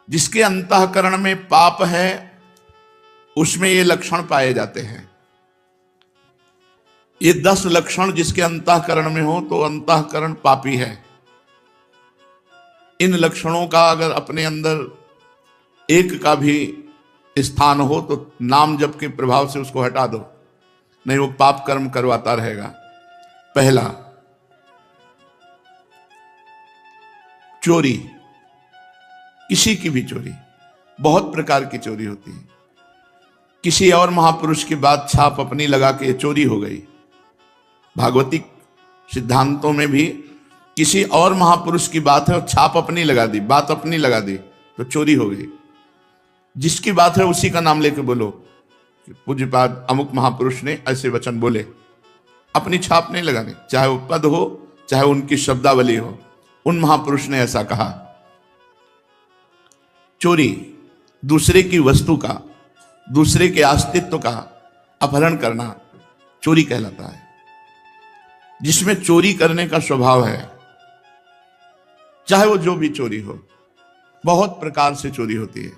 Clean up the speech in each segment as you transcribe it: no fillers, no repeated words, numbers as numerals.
जिसके अंतःकरण में पाप है उसमें ये लक्षण पाए जाते हैं। ये 10 लक्षण जिसके अंतःकरण में हो तो अंतःकरण पापी है। इन लक्षणों का अगर अपने अंदर एक का भी स्थान हो तो नाम जप के प्रभाव से उसको हटा दो, नहीं वो पाप कर्म करवाता रहेगा। पहला, चोरी। किसी की भी चोरी, बहुत प्रकार की चोरी होती है। किसी और महापुरुष की बात छाप अपनी लगा के चोरी हो गई। भागवतिक सिद्धांतों में भी किसी और महापुरुष की बात है और छाप अपनी लगा दी, बात अपनी लगा दी तो चोरी हो गई। जिसकी बात है उसी का नाम लेके बोलो कि पूज्यपाद अमुक महापुरुष ने ऐसे वचन बोले, अपनी छाप नहीं लगानी, चाहे वो पद हो चाहे उनकी शब्दावली हो, उन महापुरुष ने ऐसा कहा। चोरी, दूसरे की वस्तु का, दूसरे के अस्तित्व का अपहरण करना चोरी कहलाता है। जिसमें चोरी करने का स्वभाव है, चाहे वो जो भी चोरी हो, बहुत प्रकार से चोरी होती है।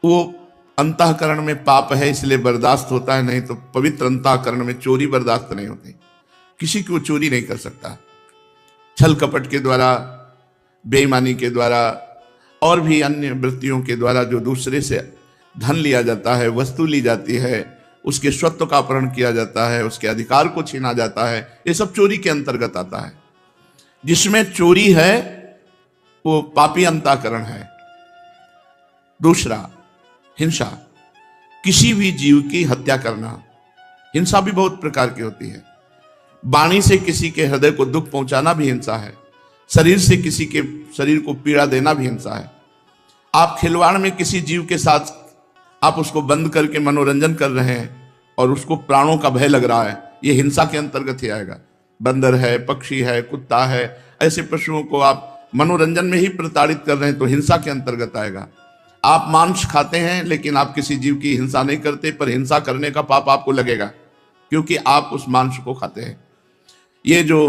वो अंतःकरण में पाप है इसलिए बर्दाश्त होता है, नहीं तो पवित्र अंतःकरण में चोरी बर्दाश्त नहीं होती। किसी की वो चोरी नहीं कर सकता। छल कपट के द्वारा, बेईमानी के द्वारा और भी अन्य वृत्तियों के द्वारा जो दूसरे से धन लिया जाता है, वस्तु ली जाती है, उसके स्वत्व का अपहरण किया जाता है, उसके अधिकार को छीना जाता है, ये सब चोरी के अंतर्गत आता है। जिसमें चोरी है वो पापी अंतःकरण है। दूसरा, हिंसा। किसी भी जीव की हत्या करना। हिंसा भी बहुत प्रकार की होती है। वाणी से किसी के हृदय को दुख पहुंचाना भी हिंसा है। शरीर से किसी के शरीर को पीड़ा देना भी हिंसा है। आप खिलवाड़ में किसी जीव के साथ आप उसको बंद करके मनोरंजन कर रहे हैं और उसको प्राणों का भय लग रहा है, ये हिंसा के अंतर्गत ही आएगा। बंदर है, पक्षी है, कुत्ता है, ऐसे पशुओं को आप मनोरंजन में ही प्रताड़ित कर रहे हैं तो हिंसा के अंतर्गत आएगा। आप मांस खाते हैं लेकिन आप किसी जीव की हिंसा नहीं करते, पर हिंसा करने का पाप आपको लगेगा क्योंकि आप उस मांस को खाते हैं। ये जो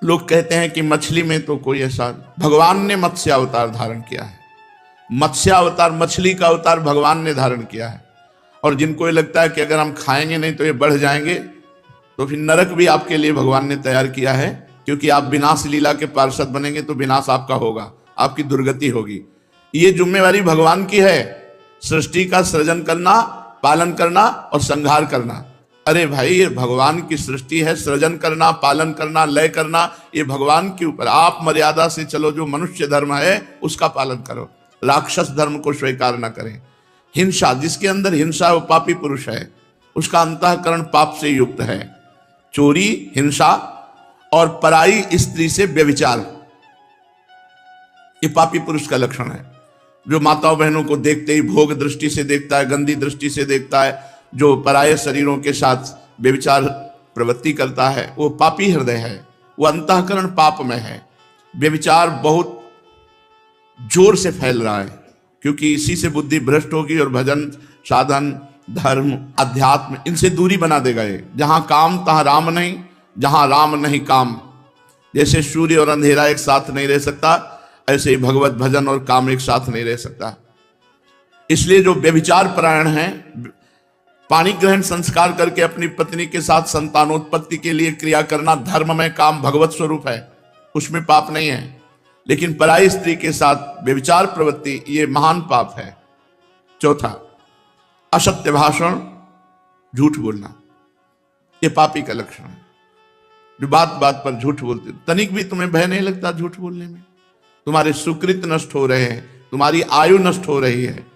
लोग कहते हैं कि मछली में तो कोई ऐसा, भगवान ने मत्स्य अवतार धारण किया है। मत्स्य अवतार, मछली का अवतार भगवान ने धारण किया है। और जिनको ये लगता है कि अगर हम खाएंगे नहीं तो ये बढ़ जाएंगे, तो फिर नरक भी आपके लिए भगवान ने तैयार किया है, क्योंकि आप विनाश लीला के पार्षद बनेंगे तो विनाश आपका होगा, आपकी दुर्गति होगी। ये जिम्मेवारी भगवान की है, सृष्टि का सृजन करना, पालन करना और संहार करना। अरे भाई, ये भगवान की सृष्टि है, सृजन करना, पालन करना, लय करना, ये भगवान के ऊपर। आप मर्यादा से चलो, जो मनुष्य धर्म है उसका पालन करो, राक्षस धर्म को स्वीकार न करें। हिंसा, जिसके अंदर हिंसा वो पापी पुरुष है, उसका अंतःकरण पाप से युक्त है। चोरी, हिंसा और पराई स्त्री से व्यभिचार, ये पापी पुरुष का लक्षण है। जो माताओं बहनों को देखते ही भोग दृष्टि से देखता है, गंदी दृष्टि से देखता है, जो पराये शरीरों के साथ व्यभिचार प्रवृत्ति करता है, वो पापी हृदय है, वो अंतःकरण पाप में है। व्यभिचार बहुत जोर से फैल रहा है क्योंकि इसी से बुद्धि भ्रष्ट होगी और भजन, साधन, धर्म, अध्यात्म, इनसे दूरी बना देगा ये। जहां काम तहां राम नहीं, जहां राम नहीं काम। जैसे सूर्य और अंधेरा एक साथ नहीं रह सकता, ऐसे ही भगवत भजन और काम एक साथ नहीं रह सकता। इसलिए जो व्यभिचार परायण है, पाणी ग्रहण संस्कार करके अपनी पत्नी के साथ संतानोत्पत्ति के लिए क्रिया करना धर्म में, काम भगवत स्वरूप है, उसमें पाप नहीं है। लेकिन पराई स्त्री के साथ व्यभिचार प्रवृत्ति, ये महान पाप है। चौथा, असत्य भाषण, झूठ बोलना, ये पापी का लक्षण है। जो बात बात पर झूठ बोलते, तनिक भी तुम्हें भय नहीं लगता झूठ बोलने में? तुम्हारे सुकृत नष्ट हो रहे हैं, तुम्हारी आयु नष्ट हो रही है।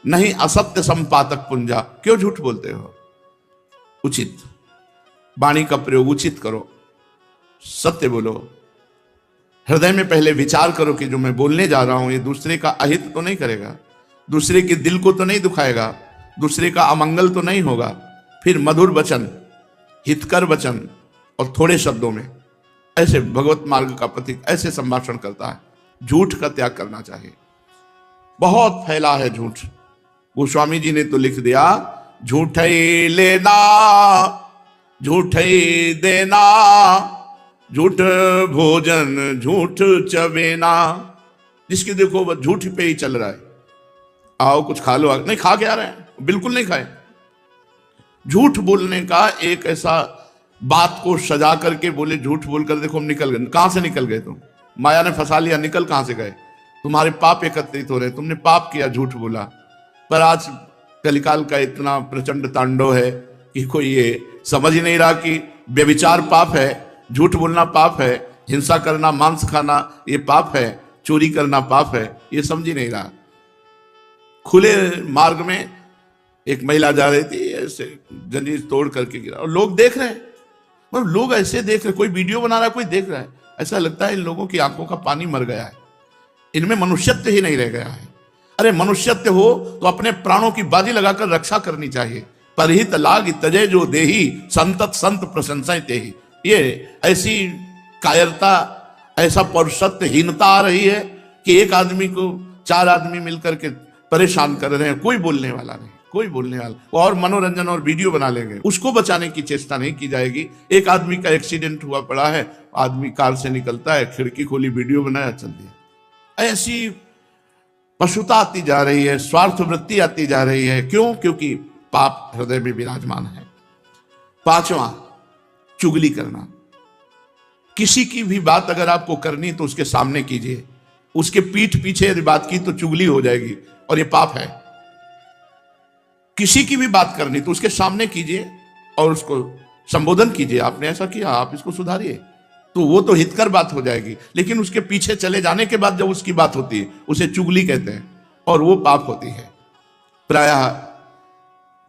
नहीं, असत्य संपातक पुंजा, क्यों झूठ बोलते हो? उचित वाणी का प्रयोग उचित करो, सत्य बोलो। हृदय में पहले विचार करो कि जो मैं बोलने जा रहा हूं ये दूसरे का अहित तो नहीं करेगा, दूसरे के दिल को तो नहीं दुखाएगा, दूसरे का अमंगल तो नहीं होगा। फिर मधुर वचन, हितकर वचन और थोड़े शब्दों में, ऐसे भगवत मार्ग का प्रतीक ऐसे संभाषण करता है। झूठ का त्याग करना चाहिए। बहुत फैला है झूठ। गोस्वामी जी ने तो लिख दिया, झूठ ही लेना, झूठ ही देना, झूठ भोजन झूठ चबेना। जिसकी देखो बस झूठ पे ही चल रहा है, आओ कुछ खा लो, नहीं खा के आ रहे हैं, बिल्कुल नहीं खाए। झूठ बोलने का एक ऐसा बात को सजा करके बोले, झूठ बोलकर देखो हम निकल गए। कहां से निकल गए तुम? माया ने फंसा लिया, निकल कहां से गए? तुम्हारे पाप एकत्रित हो रहे, तुमने पाप किया, झूठ बोला। पर आज कलिकाल का इतना प्रचंड तांडव है कि कोई ये समझ ही नहीं रहा कि व्यभिचार पाप है, झूठ बोलना पाप है, हिंसा करना, मांस खाना ये पाप है, चोरी करना पाप है, ये समझ ही नहीं रहा। खुले मार्ग में एक महिला जा रही थी, ऐसे जंजीर तोड़ करके गिरा और लोग देख रहे हैं, मतलब लोग ऐसे देख रहे, कोई वीडियो बना रहा है, कोई देख रहा है। ऐसा लगता है इन लोगों की आंखों का पानी मर गया है, इनमें मनुष्यत्व ही नहीं रह गया है। अरे मनुष्यत्व हो तो अपने प्राणों की बाजी लगाकर रक्षा करनी चाहिए। परहित लाग तजय जो देही, संतत संत प्रशंसा तेही। ये ऐसी कायरता, ऐसा पौरुषत्वहीनता आ रही है कि एक आदमी को 4 आदमी मिलकर के परेशान कर रहे हैं, कोई बोलने वाला नहीं, कोई बोलने वाला, और मनोरंजन और वीडियो बना लेंगे, उसको बचाने की चेष्टा नहीं की जाएगी। एक आदमी का एक्सीडेंट हुआ पड़ा है, आदमी कार से निकलता है, खिड़की खोली, वीडियो बनाया, चल दिया। ऐसी पशुता आती जा रही है, स्वार्थ वृत्ति आती जा रही है। क्यों? क्योंकि पाप हृदय में विराजमान है। 5वां, चुगली करना। किसी की भी बात अगर आपको करनी तो उसके सामने कीजिए, उसके पीठ पीछे यदि बात की तो चुगली हो जाएगी और ये पाप है। किसी की भी बात करनी तो उसके सामने कीजिए और उसको संबोधन कीजिए, आपने ऐसा किया, आप इसको सुधारिए, तो वो तो हितकर बात हो जाएगी। लेकिन उसके पीछे चले जाने के बाद जब उसकी बात होती है, उसे चुगली कहते हैं और वो पाप होती है। प्रायः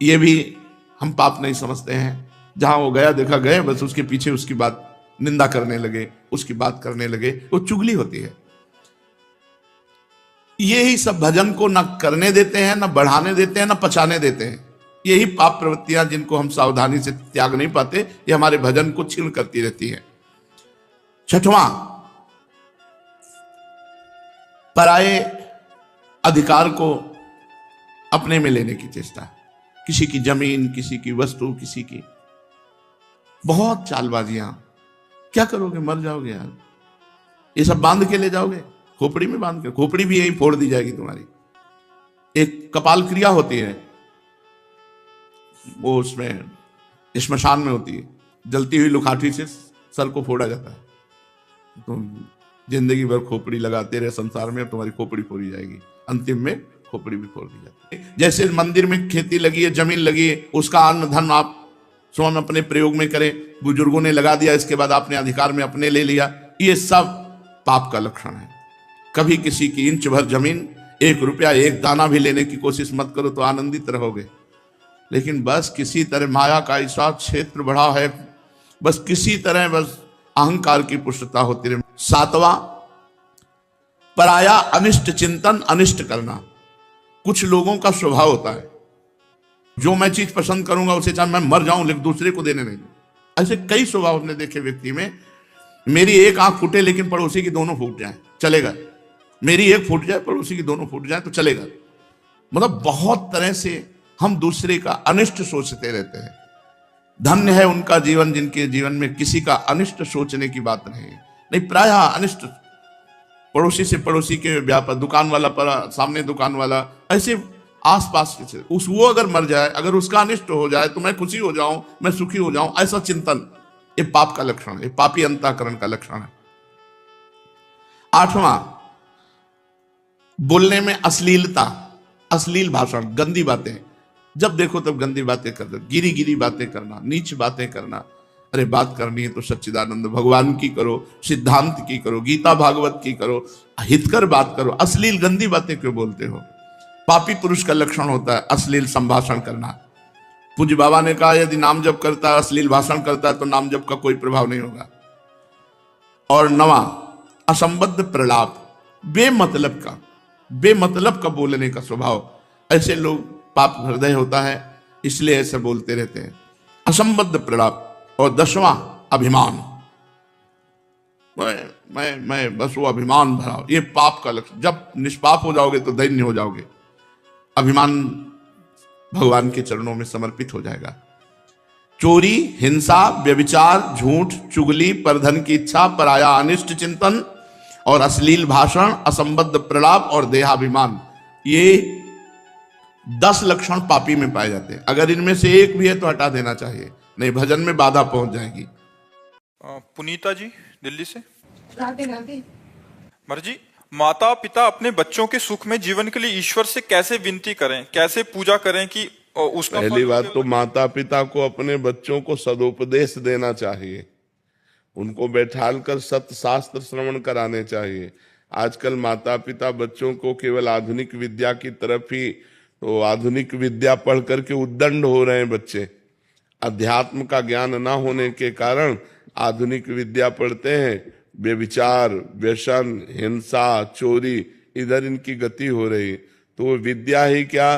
ये भी हम पाप नहीं समझते हैं, जहां वो गया देखा गए, बस उसके पीछे उसकी बात निंदा करने लगे, उसकी बात करने लगे, वो चुगली होती है। यही सब भजन को न करने देते हैं, न बढ़ाने देते हैं, न पचाने देते हैं। यही पाप प्रवृत्तियां जिनको हम सावधानी से त्याग नहीं पाते, ये हमारे भजन को छीन करती रहती है। 6वां, पराये अधिकार को अपने में लेने की चेष्टा। किसी की जमीन, किसी की वस्तु, किसी की, बहुत चालबाजियां। क्या करोगे? मर जाओगे यार। ये सब बांध के ले जाओगे, खोपड़ी में बांध के, खोपड़ी भी यही फोड़ दी जाएगी तुम्हारी। एक कपाल क्रिया होती है, वो उसमें श्मशान में होती है, जलती हुई लुखाठी से सर को फोड़ा जाता है। तुम जिंदगी भर खोपड़ी लगाते रहे संसार में, तुम्हारी खोपड़ी फोड़ी जाएगी, अंतिम में खोपड़ी भी फोड़ दी जाती है। जैसे मंदिर में खेती लगी है, जमीन लगी है, उसका अन्न धन आप स्वयं अपने प्रयोग में करें, बुजुर्गों ने लगा दिया, इसके बाद आपने अधिकार में अपने ले लिया, ये सब पाप का लक्षण है। कभी किसी की इंच भर जमीन, 1 रुपया, 1 दाना भी लेने की कोशिश मत करो तो आनंदित रहोगे। लेकिन बस किसी तरह माया का ऐसा क्षेत्र बढ़ा है, बस किसी तरह बस अहंकार की पुष्टता होती रहे। 7वां, पराया अनिष्ट चिंतन, अनिष्ट करना। कुछ लोगों का स्वभाव होता है, जो मैं चीज पसंद करूंगा उसे चाहे मैं मर जाऊं लेकिन दूसरे को देने नहीं। ऐसे कई स्वभाव हमने देखे व्यक्ति में। मेरी एक आंख फूटे लेकिन पड़ोसी की दोनों फूट जाए, चलेगा। मेरी एक फूट जाए, पड़ोसी की दोनों फूट जाए तो चलेगा। मतलब बहुत तरह से हम दूसरे का अनिष्ट सोचते रहते हैं। धन्य है उनका जीवन जिनके जीवन में किसी का अनिष्ट सोचने की बात नहीं। प्रायः अनिष्ट, पड़ोसी से पड़ोसी के व्यापार, दुकान वाला पर सामने दुकान वाला, ऐसे आसपास के वो अगर मर जाए, अगर उसका अनिष्ट हो जाए तो मैं खुशी हो जाऊं, मैं सुखी हो जाऊं, ऐसा चिंतन, ये पाप का लक्षण है, पापी अंतःकरण का लक्षण है। 8वां, बोलने में अश्लीलता, अश्लील भाषण, गंदी बातें। जब देखो तब गंदी बातें कर दो, गिरी गिरी बातें करना, नीच बातें करना। अरे बात करनी है तो सच्चिदानंद भगवान की करो, सिद्धांत की करो, गीता भागवत की करो, हितकर बात करो। अश्लील गंदी बातें क्यों बोलते हो? पापी पुरुष का लक्षण होता है अश्लील संभाषण करना। पूज्य बाबा ने कहा यदि नाम जप करता है, अश्लील भाषण करता है तो नाम जप का कोई प्रभाव नहीं होगा। और 9वां, असंबद्ध प्रलाप, बेमतलब का बोलने का स्वभाव। ऐसे लोग पाप हृदय होता है, इसलिए ऐसे बोलते रहते हैं, असंबद्ध प्रलाप। और 10वां, अभिमान। मैं बस वो अभिमान भरा, ये पाप का लक्षण। जब निष्पाप हो जाओगे तो दैन्य हो जाओगे। अभिमान भगवान के चरणों में समर्पित हो जाएगा। चोरी, हिंसा, व्यभिचार, झूठ, चुगली, परधन की इच्छा, पराया अनिष्ट चिंतन, और अश्लील भाषण, असंबद्ध प्रलाप और देहाभिमान, ये 10 लक्षण पापी में पाए जाते हैं। अगर इनमें से एक भी है तो हटा देना चाहिए, नहीं भजन में बाधा पहुंच जाएगी। पुनीता जी दिल्ली से। राधे राधे। महाराज जी, माता पिता अपने बच्चों के सुख में जीवन के लिए ईश्वर से कैसे विनती करें, कैसे पूजा करें कि उसका पहली बात तो माता पिता को अपने बच्चों को सदुपदेश देना चाहिए, उनको बैठाल कर सत्य शास्त्र श्रवण कराने चाहिए। आजकल माता पिता बच्चों को केवल आधुनिक विद्या की तरफ ही, तो आधुनिक विद्या पढ़ करके उद्दंड हो रहे हैं बच्चे। अध्यात्म का ज्ञान ना होने के कारण आधुनिक विद्या पढ़ते हैं, व्यभिचार, व्यसन, हिंसा, चोरी, इधर इनकी गति हो रही। तो वो विद्या ही क्या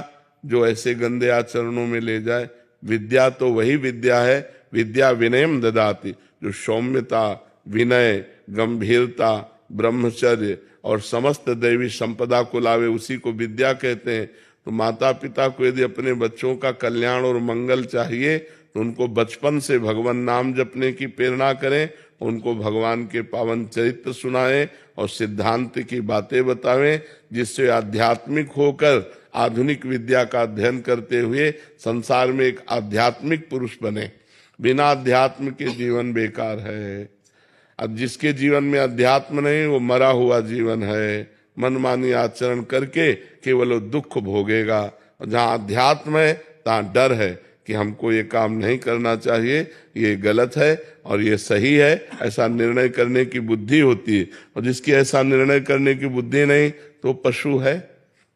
जो ऐसे गंदे आचरणों में ले जाए। विद्या तो वही विद्या है, विद्या विनयम ददाति, जो सौम्यता, विनय, गंभीरता, ब्रह्मचर्य और समस्त दैवी संपदा को लावे, उसी को विद्या कहते हैं। तो माता पिता को यदि अपने बच्चों का कल्याण और मंगल चाहिए तो उनको बचपन से भगवान नाम जपने की प्रेरणा करें, उनको भगवान के पावन चरित्र सुनाएं और सिद्धांत की बातें बतावें, जिससे आध्यात्मिक होकर आधुनिक विद्या का अध्ययन करते हुए संसार में एक आध्यात्मिक पुरुष बने। बिना अध्यात्म के जीवन बेकार है। अब जिसके जीवन में अध्यात्म नहीं, वो मरा हुआ जीवन है। मनमानी आचरण करके केवल वो दुख भोगेगा। और जहाँ अध्यात्म है तहाँ डर है कि हमको ये काम नहीं करना चाहिए, ये गलत है और ये सही है, ऐसा निर्णय करने की बुद्धि होती है। और जिसकी ऐसा निर्णय करने की बुद्धि नहीं तो पशु है।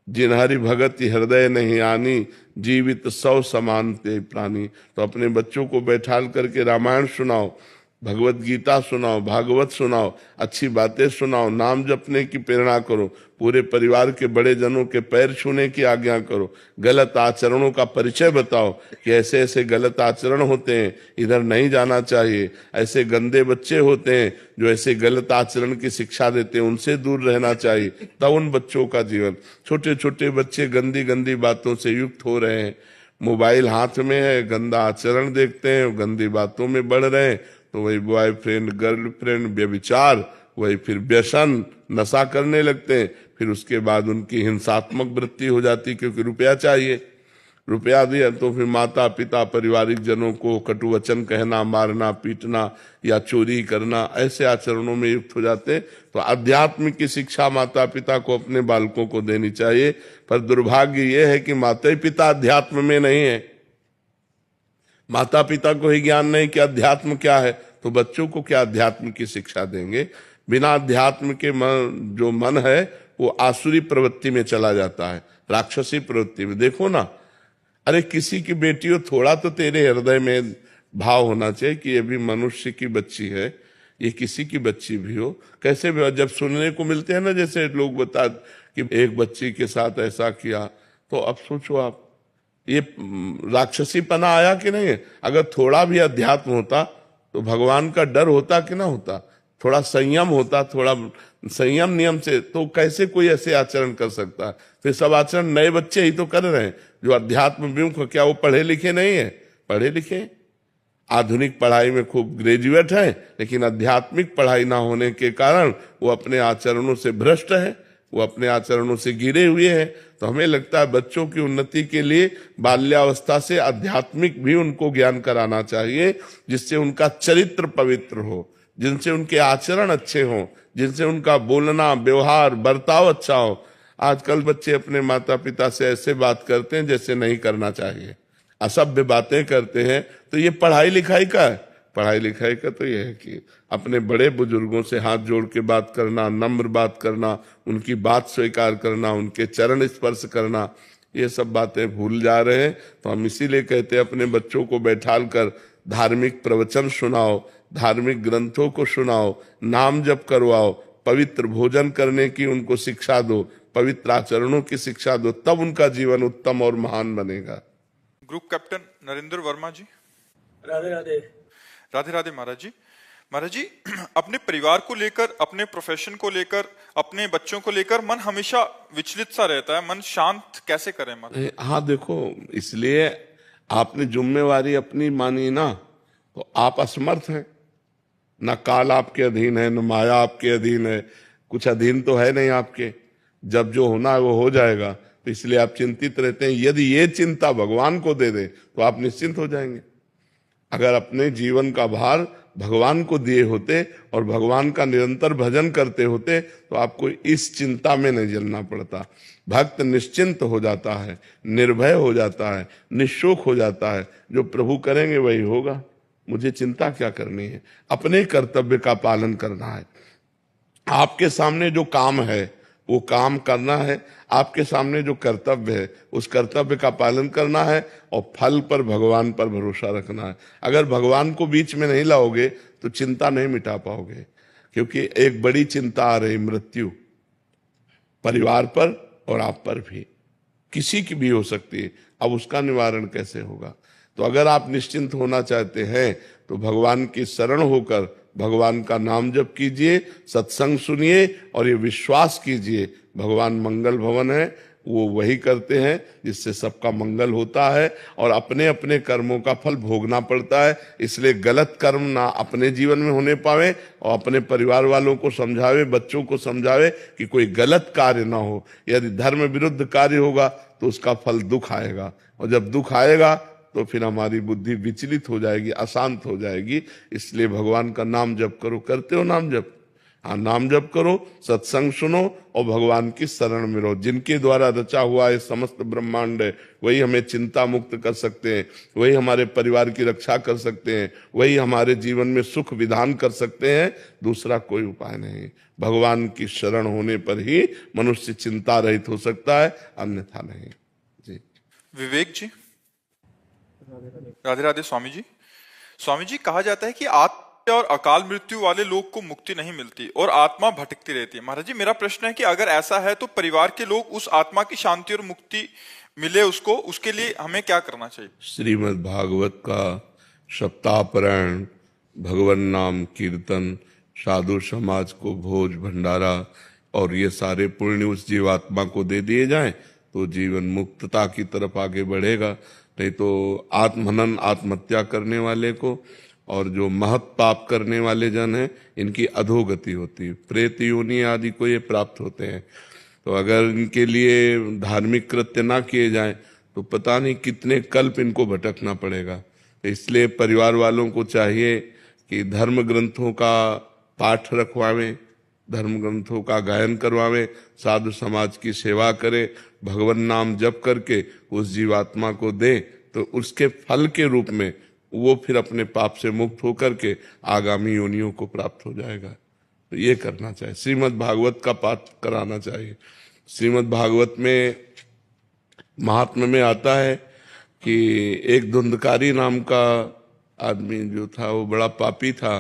जिन्हरि भगत हृदय नहीं आनी, जीवित 100 समान ते प्राणी। तो अपने बच्चों को बैठाल करके रामायण सुनाओ, भगवत गीता सुनाओ, भागवत सुनाओ, अच्छी बातें सुनाओ, नाम जपने की प्रेरणा करो, पूरे परिवार के बड़े जनों के पैर छूने की आज्ञा करो, गलत आचरणों का परिचय बताओ कि ऐसे ऐसे गलत आचरण होते हैं, इधर नहीं जाना चाहिए, ऐसे गंदे बच्चे होते हैं जो ऐसे गलत आचरण की शिक्षा देते हैं, उनसे दूर रहना चाहिए। तब उन बच्चों का जीवन, छोटे छोटे बच्चे गंदी गंदी बातों से युक्त हो रहे हैं, मोबाइल हाथ में है, गंदा आचरण देखते हैं, गंदी बातों में बढ़ रहे हैं। तो वही बॉयफ्रेंड, गर्लफ्रेंड, व्यभिचार, वही फिर व्यसन, नशा करने लगते हैं। फिर उसके बाद उनकी हिंसात्मक वृत्ति हो जाती, क्योंकि रुपया चाहिए। रुपया दिया तो फिर माता पिता, पारिवारिक जनों को कटु वचन कहना, मारना, पीटना या चोरी करना, ऐसे आचरणों में युक्त हो जाते। तो अध्यात्म की शिक्षा माता पिता को अपने बालकों को देनी चाहिए। पर दुर्भाग्य यह है कि माता पिता अध्यात्म में नहीं है। माता पिता को ही ज्ञान नहीं कि अध्यात्म क्या है, तो बच्चों को क्या अध्यात्म की शिक्षा देंगे। बिना अध्यात्म के जो मन है वो आसुरी प्रवृत्ति में चला जाता है, राक्षसी प्रवृत्ति में। देखो ना, अरे किसी की बेटी हो, थोड़ा तो तेरे हृदय में भाव होना चाहिए कि ये भी मनुष्य की बच्ची है, ये किसी की बच्ची भी हो। कैसे भी जब सुनने को मिलते हैं ना, जैसे लोग बता कि एक बच्ची के साथ ऐसा किया, तो अब सोचो आप, ये राक्षसीपना आया कि नहीं है। अगर थोड़ा भी अध्यात्म होता तो भगवान का डर होता कि ना होता, थोड़ा संयम होता, थोड़ा संयम नियम से, तो कैसे कोई ऐसे आचरण कर सकता है। फिर सब आचरण नए बच्चे ही तो कर रहे हैं जो अध्यात्म विमुख। क्या वो पढ़े लिखे नहीं है? पढ़े लिखे, आधुनिक पढ़ाई में खूब ग्रेजुएट है, लेकिन आध्यात्मिक पढ़ाई ना होने के कारण वो अपने आचरणों से भ्रष्ट है, वो अपने आचरणों से गिरे हुए हैं। तो हमें लगता है बच्चों की उन्नति के लिए बाल्यावस्था से आध्यात्मिक भी उनको ज्ञान कराना चाहिए, जिससे उनका चरित्र पवित्र हो, जिनसे उनके आचरण अच्छे हों, जिनसे उनका बोलना, व्यवहार, बर्ताव अच्छा हो। आजकल बच्चे अपने माता पिता से ऐसे बात करते हैं जैसे नहीं करना चाहिए, असभ्य बातें करते हैं। तो ये पढ़ाई लिखाई का है? पढ़ाई लिखाई का तो यह है कि अपने बड़े बुजुर्गों से हाथ जोड़ के बात करना, नम्र बात करना, उनकी बात स्वीकार करना, उनके चरण स्पर्श करना, ये सब बातें भूल जा रहे हैं। तो हम इसीलिए कहते हैं अपने बच्चों को बैठाल कर धार्मिक प्रवचन सुनाओ, धार्मिक ग्रंथों को सुनाओ, नाम जप करवाओ, पवित्र भोजन करने की उनको शिक्षा दो, पवित्र आचरणों की शिक्षा दो, तब उनका जीवन उत्तम और महान बनेगा। ग्रुप कैप्टन नरेंद्र वर्मा जी। राधे राधे। राधे राधे महाराज जी। महाराज जी, अपने परिवार को लेकर, अपने प्रोफेशन को लेकर, अपने बच्चों को लेकर मन हमेशा विचलित सा रहता है, मन शांत कैसे करें महाराज? हाँ देखो, इसलिए आपने जिम्मेवारी अपनी मानी ना, तो आप असमर्थ हैं। न काल आपके अधीन है, न माया आपके अधीन है, कुछ अधीन तो है नहीं आपके, जब जो होना है वो हो जाएगा। तो इसलिए आप चिंतित रहते हैं। यदि ये चिंता भगवान को दे दे तो आप निश्चिंत हो जाएंगे। अगर अपने जीवन का भार भगवान को दिए होते और भगवान का निरंतर भजन करते होते तो आपको इस चिंता में नहीं जलना पड़ता। भक्त निश्चिंत हो जाता है, निर्भय हो जाता है, निशोक हो जाता है। जो प्रभु करेंगे वही होगा, मुझे चिंता क्या करनी है। अपने कर्तव्य का पालन करना है। आपके सामने जो काम है वो काम करना है, आपके सामने जो कर्तव्य है उस कर्तव्य का पालन करना है, और फल पर भगवान पर भरोसा रखना है। अगर भगवान को बीच में नहीं लाओगे तो चिंता नहीं मिटा पाओगे, क्योंकि एक बड़ी चिंता आ रही, मृत्यु, परिवार पर और आप पर भी, किसी की भी हो सकती है। अब उसका निवारण कैसे होगा? तो अगर आप निश्चिंत होना चाहते हैं तो भगवान की शरण होकर भगवान का नाम जप कीजिए, सत्संग सुनिए और ये विश्वास कीजिए भगवान मंगल भवन है, वो वही करते हैं जिससे सबका मंगल होता है और अपने अपने कर्मों का फल भोगना पड़ता है। इसलिए गलत कर्म ना अपने जीवन में होने पावे और अपने परिवार वालों को समझावे, बच्चों को समझावे कि कोई गलत कार्य ना हो। यदि धर्म विरुद्ध कार्य होगा तो उसका फल दुख आएगा, और जब दुख आएगा तो फिर हमारी बुद्धि विचलित हो जाएगी, अशांत हो जाएगी। इसलिए भगवान का नाम जप करो। करते हो नाम जप? हाँ, नाम जप करो, सत्संग सुनो और भगवान की शरण में रहो। जिनके द्वारा रचा हुआ है समस्त ब्रह्मांड है, वही हमें चिंता मुक्त कर सकते हैं, वही हमारे परिवार की रक्षा कर सकते हैं, वही हमारे जीवन में सुख विधान कर सकते हैं। दूसरा कोई उपाय नहीं। भगवान की शरण होने पर ही मनुष्य चिंता रहित हो सकता है, अन्यथा नहीं। जी विवेक जी, राधे राधे। स्वामी जी, स्वामी जी, कहा जाता है कि आत्मा और अकाल मृत्यु वाले लोग को मुक्ति नहीं मिलती और आत्मा भटकती रहती है। महाराज जी, मेरा प्रश्न है कि अगर ऐसा है तो परिवार के लोग उस आत्मा की शांति और मुक्ति मिले उसको, उसके लिए हमें क्या करना चाहिए? श्रीमद् भागवत का सप्ताह पारायण, भगवान नाम कीर्तन, साधु समाज को भोज भंडारा और ये सारे पुण्य उस जीवात्मा को दे दिए जाएं तो जीवन मुक्तता की तरफ आगे बढ़ेगा। नहीं तो आत्महनन, आत्महत्या करने वाले को और जो महत पाप करने वाले जन हैं इनकी अधोगति होती है, प्रेत योनि आदि को ये प्राप्त होते हैं। तो अगर इनके लिए धार्मिक कृत्य ना किए जाएं तो पता नहीं कितने कल्प इनको भटकना पड़ेगा। तो इसलिए परिवार वालों को चाहिए कि धर्म ग्रंथों का पाठ रखवावें, धर्म ग्रंथों का गायन करवावें, साधु समाज की सेवा करें, भगवान नाम जप करके उस जीवात्मा को दे तो उसके फल के रूप में वो फिर अपने पाप से मुक्त होकर के आगामी योनियों को प्राप्त हो जाएगा। तो ये करना चाहिए। श्रीमद् भागवत का पाठ कराना चाहिए। श्रीमद् भागवत में महात्मा में आता है कि एक धुंधकारी नाम का आदमी जो था वो बड़ा पापी था,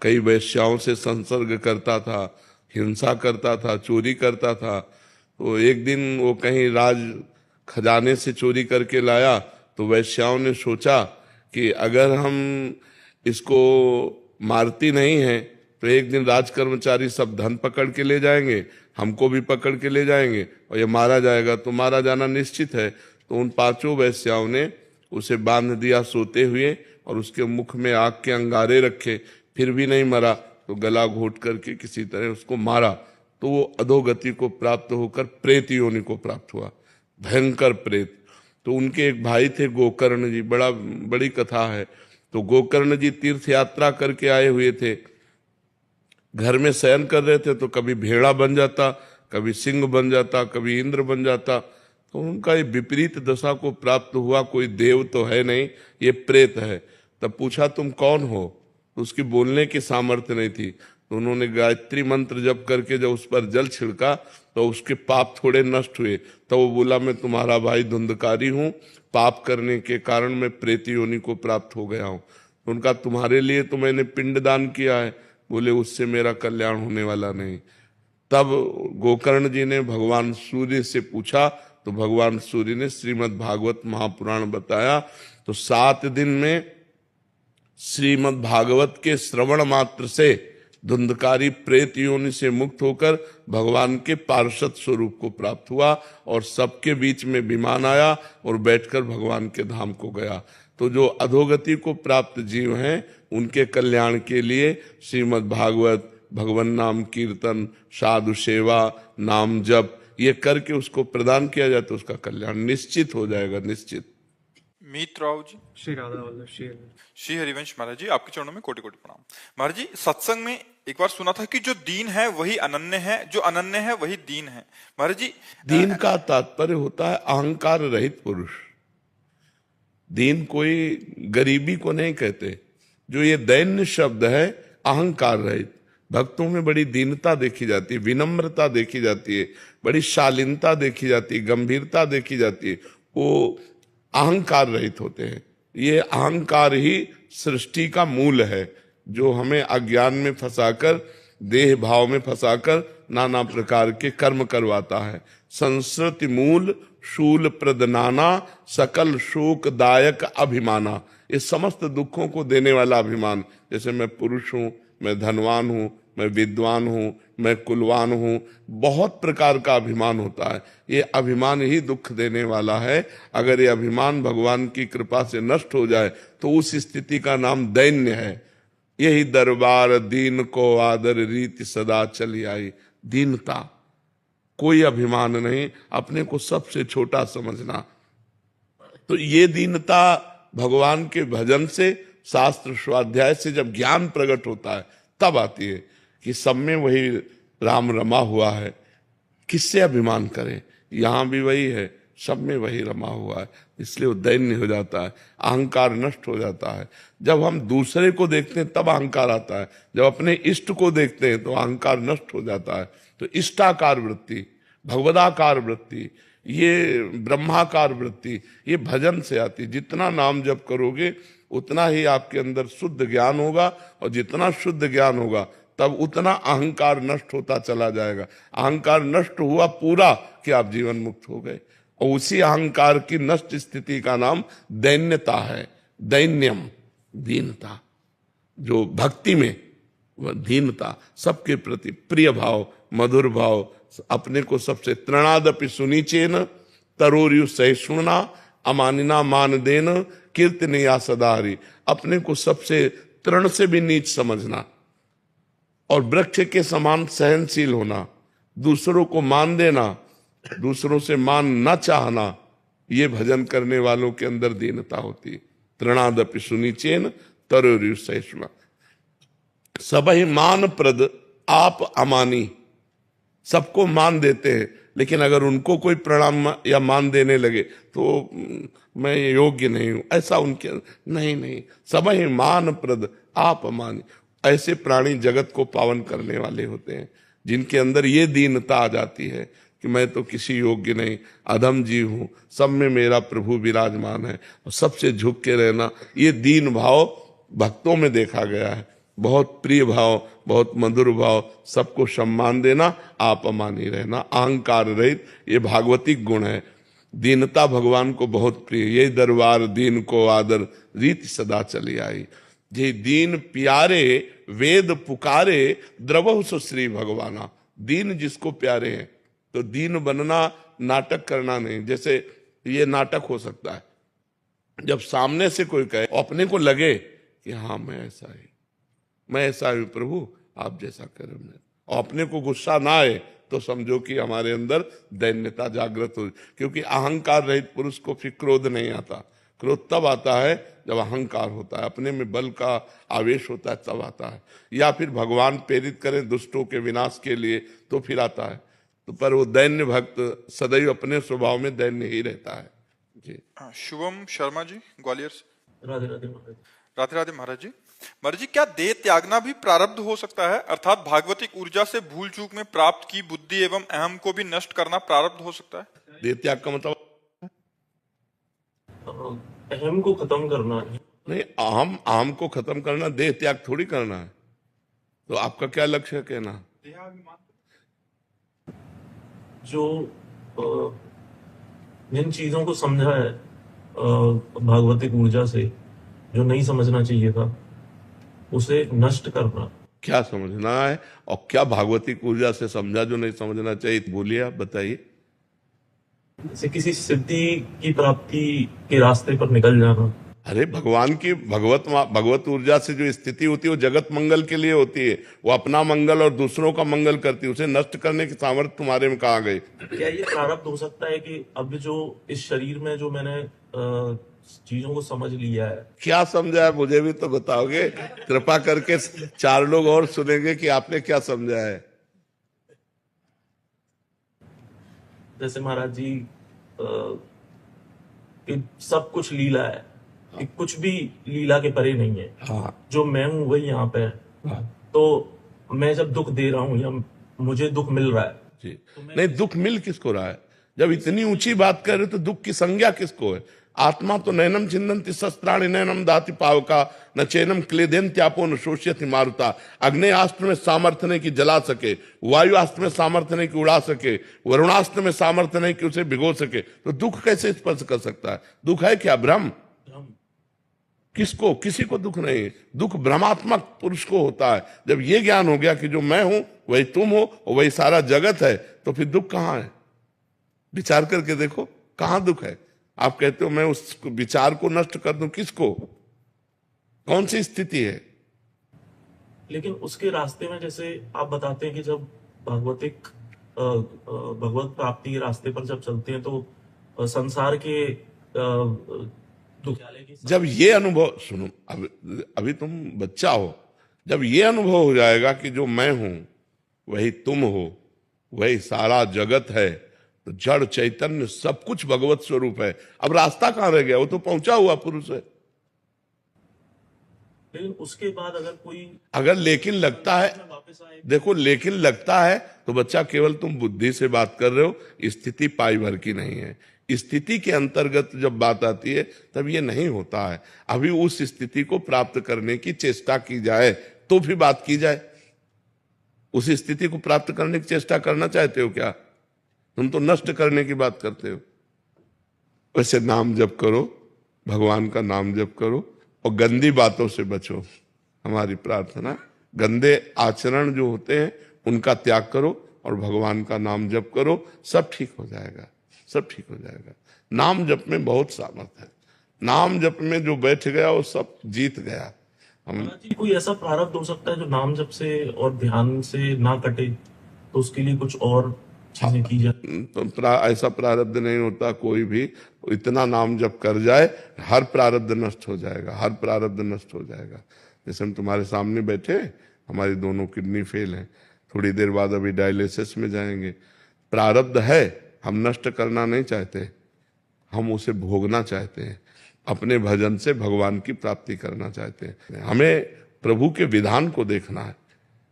कई वैश्याओं से संसर्ग करता था, हिंसा करता था, चोरी करता था। तो एक दिन वो कहीं राज खजाने से चोरी करके लाया तो वैश्याओं ने सोचा कि अगर हम इसको मारती नहीं है तो एक दिन राज कर्मचारी सब धन पकड़ के ले जाएंगे, हमको भी पकड़ के ले जाएंगे और ये मारा जाएगा, तो मारा जाना निश्चित है। तो उन पांचों वैश्याओं ने उसे बांध दिया सोते हुए और उसके मुख में आग के अंगारे रखे, फिर भी नहीं मरा तो गला घोट करके किसी तरह उसको मारा। तो वो अधोगति को प्राप्त होकर प्रेत योनि को प्राप्त हुआ, भयंकर प्रेत। तो उनके एक भाई थे गोकर्ण जी, बड़ी कथा है। तो गोकर्ण जी तीर्थ यात्रा करके आए हुए थे, घर में शयन कर रहे थे तो कभी भेड़ा बन जाता, कभी सिंह बन जाता, कभी इंद्र बन जाता। तो उनका ये विपरीत दशा को प्राप्त हुआ। कोई देव तो है नहीं, ये प्रेत है। तब पूछा तुम कौन हो? तो उसकी बोलने की सामर्थ्य नहीं थी। तो उन्होंने गायत्री मंत्र जप करके जब उस पर जल छिड़का तो उसके पाप थोड़े नष्ट हुए। तो वो बोला मैं तुम्हारा भाई धुंधकारी हूँ, पाप करने के कारण मैं प्रेत योनि को प्राप्त हो गया हूँ। तो उनका तुम्हारे लिए तो मैंने पिंड दान किया है। बोले उससे मेरा कल्याण होने वाला नहीं। तब गोकर्ण जी ने भगवान सूर्य से पूछा तो भगवान सूर्य ने श्रीमद् भागवत महापुराण बताया। तो 7 दिन में श्रीमद् भागवत के श्रवण मात्र से धुंधकारी प्रेत योनि से मुक्त होकर भगवान के पार्षद स्वरूप को प्राप्त हुआ और सबके बीच में विमान आया और बैठकर भगवान के धाम को गया। तो जो अधोगति को प्राप्त जीव हैं उनके कल्याण के लिए श्रीमद् भागवत, भगवान नाम कीर्तन, साधु सेवा, नाम जप, ये करके उसको प्रदान किया जाए तो उसका कल्याण निश्चित हो जाएगा, निश्चित। मीत राव जी। श्री राधा वल्लभ श्री हरिवंश महाराज जी, आपके चरणों में कोटि कोटि प्रणाम। महाराज जी, सत्संग में एक बार सुना था कि जो दीन है वही अनन्य है, जो अनन्य है वही दीन है। महाराज जी, दीन का तात्पर्य होता है अहंकार रहित पुरुष। दीन कोई गरीबी को नहीं कहते। जो ये दैन्य शब्द है अहंकार रहित। भक्तों में बड़ी दीनता देखी जाती है, विनम्रता देखी जाती है, बड़ी शालीनता देखी जाती है, गंभीरता देखी जाती है, वो अहंकार रहित होते हैं। ये अहंकार ही सृष्टि का मूल है, जो हमें अज्ञान में फंसाकर, देह भाव में फंसाकर नाना प्रकार के कर्म करवाता है। संस्कृति मूल शूल प्रद नाना, सकल शोक दायक अभिमाना। ये समस्त दुखों को देने वाला अभिमान, जैसे मैं पुरुष हूं, मैं धनवान हूं, मैं विद्वान हूं, मैं कुलवान हूं, बहुत प्रकार का अभिमान होता है। ये अभिमान ही दुख देने वाला है। अगर ये अभिमान भगवान की कृपा से नष्ट हो जाए तो उस स्थिति का नाम दैन्य है। यही दरबार दीन को आदर रीति सदा चली आई। दीनता, कोई अभिमान नहीं, अपने को सबसे छोटा समझना। तो ये दीनता भगवान के भजन से, शास्त्र स्वाध्याय से जब ज्ञान प्रकट होता है तब आती है कि सब में वही राम रमा हुआ है, किससे अभिमान करें, यहां भी वही है, सब में वही रमा हुआ है। इसलिए वो दैन्य हो जाता है, अहंकार नष्ट हो जाता है। जब हम दूसरे को देखते हैं तब अहंकार आता है, जब अपने इष्ट को देखते हैं तो अहंकार नष्ट हो जाता है। तो इष्टाकार वृत्ति, भगवदाकार वृत्ति, ये ब्रह्माकार वृत्ति, ये भजन से आती। जितना नाम जप करोगे उतना ही आपके अंदर शुद्ध ज्ञान होगा, और जितना शुद्ध ज्ञान होगा तब उतना अहंकार नष्ट होता चला जाएगा। अहंकार नष्ट हुआ पूरा कि आप जीवन मुक्त हो गए। और उसी अहंकार की नष्ट स्थिति का नाम दैन्यता है। दैन्यम, दीनता। जो भक्ति में वह दीनता, सबके प्रति प्रिय भाव, मधुर भाव, अपने को सबसे तृणादपि सुनीचेन तरोर्यु सहिष्णुना अमानिना मान देन कीर्तनिया सदारी। अपने को सबसे तृण से भी नीच समझना और वृक्ष के समान सहनशील होना, दूसरों को मान देना, दूसरों से मान न चाहना, ये भजन करने वालों के अंदर दीनता होती है। तृणादपि सुनीचेन तरोर्यु सहिष्णुना। सबहि मान प्रद आप अमानी। सबको मान देते हैं, लेकिन अगर उनको कोई प्रणाम या मान देने लगे तो मैं योग्य नहीं हूं, ऐसा उनके नहीं। सबहि मान प्रद आप अमानी। ऐसे प्राणी जगत को पावन करने वाले होते हैं, जिनके अंदर ये दीनता आ जाती है कि मैं तो किसी योग्य नहीं, अधम जीव हूं, सब में मेरा प्रभु विराजमान है, और सबसे झुक के रहना। ये दीन भाव भक्तों में देखा गया है। बहुत प्रिय भाव, बहुत मधुर भाव, सबको सम्मान देना, आप अमानी रहना, अहंकार रहित, ये भागवतिक गुण है। दीनता भगवान को बहुत प्रिय। ये दरबार दीन को आदर रीति सदा चली आई। जे दीन प्यारे वेद पुकारे द्रवहु सो श्री भगवाना। दीन जिसको प्यारे हैं, तो दीन बनना नाटक करना नहीं। जैसे ये नाटक हो सकता है जब सामने से कोई कहे, अपने को लगे कि हाँ मैं ऐसा ही प्रभु, आप जैसा करें। और अपने को गुस्सा ना आए तो समझो कि हमारे अंदर दैन्यता जागृत हो। क्योंकि अहंकार रहित पुरुष को फिर क्रोध नहीं आता। क्रोध तब आता है जब अहंकार होता है, अपने में बल का आवेश होता है, तब आता है। या फिर भगवान प्रेरित करें दुष्टों के विनाश के लिए तो फिर आता है। तो पर वो दैन्य भक्त सदैव अपने स्वभाव में दैन्य ही रहता है। जी। शुभम शर्मा जी, ग्वालियर से। राधे राधे महाराज। राधे राधे महाराज जी। महाराज जी, क्या देह त्यागना भी प्रारब्ध हो सकता है? अर्थात भागवतिक ऊर्जा से भूल चूक में प्राप्त की बुद्धि एवं अहम को भी नष्ट करना प्रारब्ध हो सकता है? देह त्याग का मतलब अहम को खत्म करना है। नहीं, अहम को खत्म करना, देह त्याग थोड़ी करना है। तो आपका क्या लक्ष्य है कहना? जो जिन चीजों को समझा है भागवतिक ऊर्जा से, जो नहीं समझना चाहिए था, उसे नष्ट करना। क्या समझना है और क्या भागवतिक ऊर्जा से समझा जो नहीं समझना चाहिए? बोलिए, आप बताइए। जैसे किसी सिद्धि की प्राप्ति के रास्ते पर निकल जाना। अरे भगवान की भगवत ऊर्जा से जो स्थिति होती है वो जगत मंगल के लिए होती है। वो अपना मंगल और दूसरों का मंगल करती है। उसे नष्ट करने की सामर्थ्य तुम्हारे में कहाँ गई? क्या ये प्रारब्ध हो सकता है कि अब जो इस शरीर में जो मैंने चीजों को समझ लिया है, क्या समझा है मुझे भी तो बताओगे? कृपा करके 4 लोग और सुनेंगे कि आपने क्या समझा है। जैसे महाराज जी कि सब कुछ लीला है, कि कुछ भी लीला के परे नहीं है। हाँ जो मैं हूं वही यहाँ पे है। हाँ तो मैं जब दुख दे रहा हूं या मुझे दुख मिल रहा है, जी। नहीं, दुख मिल किसको रहा है? जब इतनी ऊंची बात कर रहे हो तो दुख की संज्ञा किसको है? आत्मा तो नैनम छिन्दन्ति शस्त्राणि नैनम दाति पावका न चैनम क्लेदेन त्यापो न शोष्यति मारुता। अग्नेयास्त्र में सामर्थ्य नहीं कि जला सके, वायुआस्त्र में सामर्थ्य नहीं कि उड़ा सके, वरुणास्त्र में सामर्थ्य नहीं कि उसे भिगो सके, तो दुख कैसे स्पर्श कर सकता है? दुख है क्या? भ्रम। किसको? किसी को दुख नहीं है। दुख भ्रमात्मक पुरुष को होता है। जब ये ज्ञान हो गया कि जो मैं हूं वही तुम हो और वही सारा जगत है, तो फिर दुख कहां है? विचार करके देखो, कहां दुख है? आप कहते हो मैं उस विचार को नष्ट कर दूं, किसको? कौन सी स्थिति है? लेकिन उसके रास्ते में जैसे आप बताते हैं कि जब भगवत प्राप्ति के रास्ते पर जब चलते हैं तो संसार के दुखियाले की जब ये अनुभव, सुनो, अभी तुम बच्चा हो, जब ये अनुभव हो जाएगा कि जो मैं हूं वही तुम हो, वही सारा जगत है, तो जड़ चैतन्य सब कुछ भगवत स्वरूप है। अब रास्ता कहां रह गया? वो तो पहुंचा हुआ पुरुष है। लेकिन उसके बाद अगर कोई अगर लेकिन लगता है, वापस आए, देखो, लेकिन लगता है तो बच्चा केवल तुम बुद्धि से बात कर रहे हो, स्थिति पाई भर की नहीं है। स्थिति के अंतर्गत जब बात आती है तब ये नहीं होता है। अभी उस स्थिति को प्राप्त करने की चेष्टा की जाए तो फिर बात की जाए। उस स्थिति को प्राप्त करने की चेष्टा करना चाहते हो क्या? तुम तो नष्ट करने की बात करते हो। वैसे नाम जप करो, भगवान का नाम जप करो और गंदी बातों से बचो। हमारी प्रार्थना, गंदे आचरण जो होते हैं उनका त्याग करो और भगवान का नाम जप करो, सब ठीक हो जाएगा, सब ठीक हो जाएगा। नाम जप में बहुत सामर्थ्य है। नाम जप में जो बैठ गया वो सब जीत गया। महाराज जी, कोई ऐसा प्रारब्ध हो सकता है जो नाम जप से और ध्यान से ना कटे, तो उसके लिए कुछ और चीजें की जाए? तो ऐसा प्रारब्ध नहीं होता कोई भी। इतना नाम जप कर जाए, हर प्रारब्ध नष्ट हो जाएगा, हर प्रारब्ध नष्ट हो जाएगा। जैसे हम तुम्हारे सामने बैठे, हमारी दोनों किडनी फेल हैं, थोड़ी देर बाद अभी डायलिसिस में जाएंगे। प्रारब्ध है, हम नष्ट करना नहीं चाहते, हम उसे भोगना चाहते हैं। अपने भजन से भगवान की प्राप्ति करना चाहते हैं। हमें प्रभु के विधान को देखना है।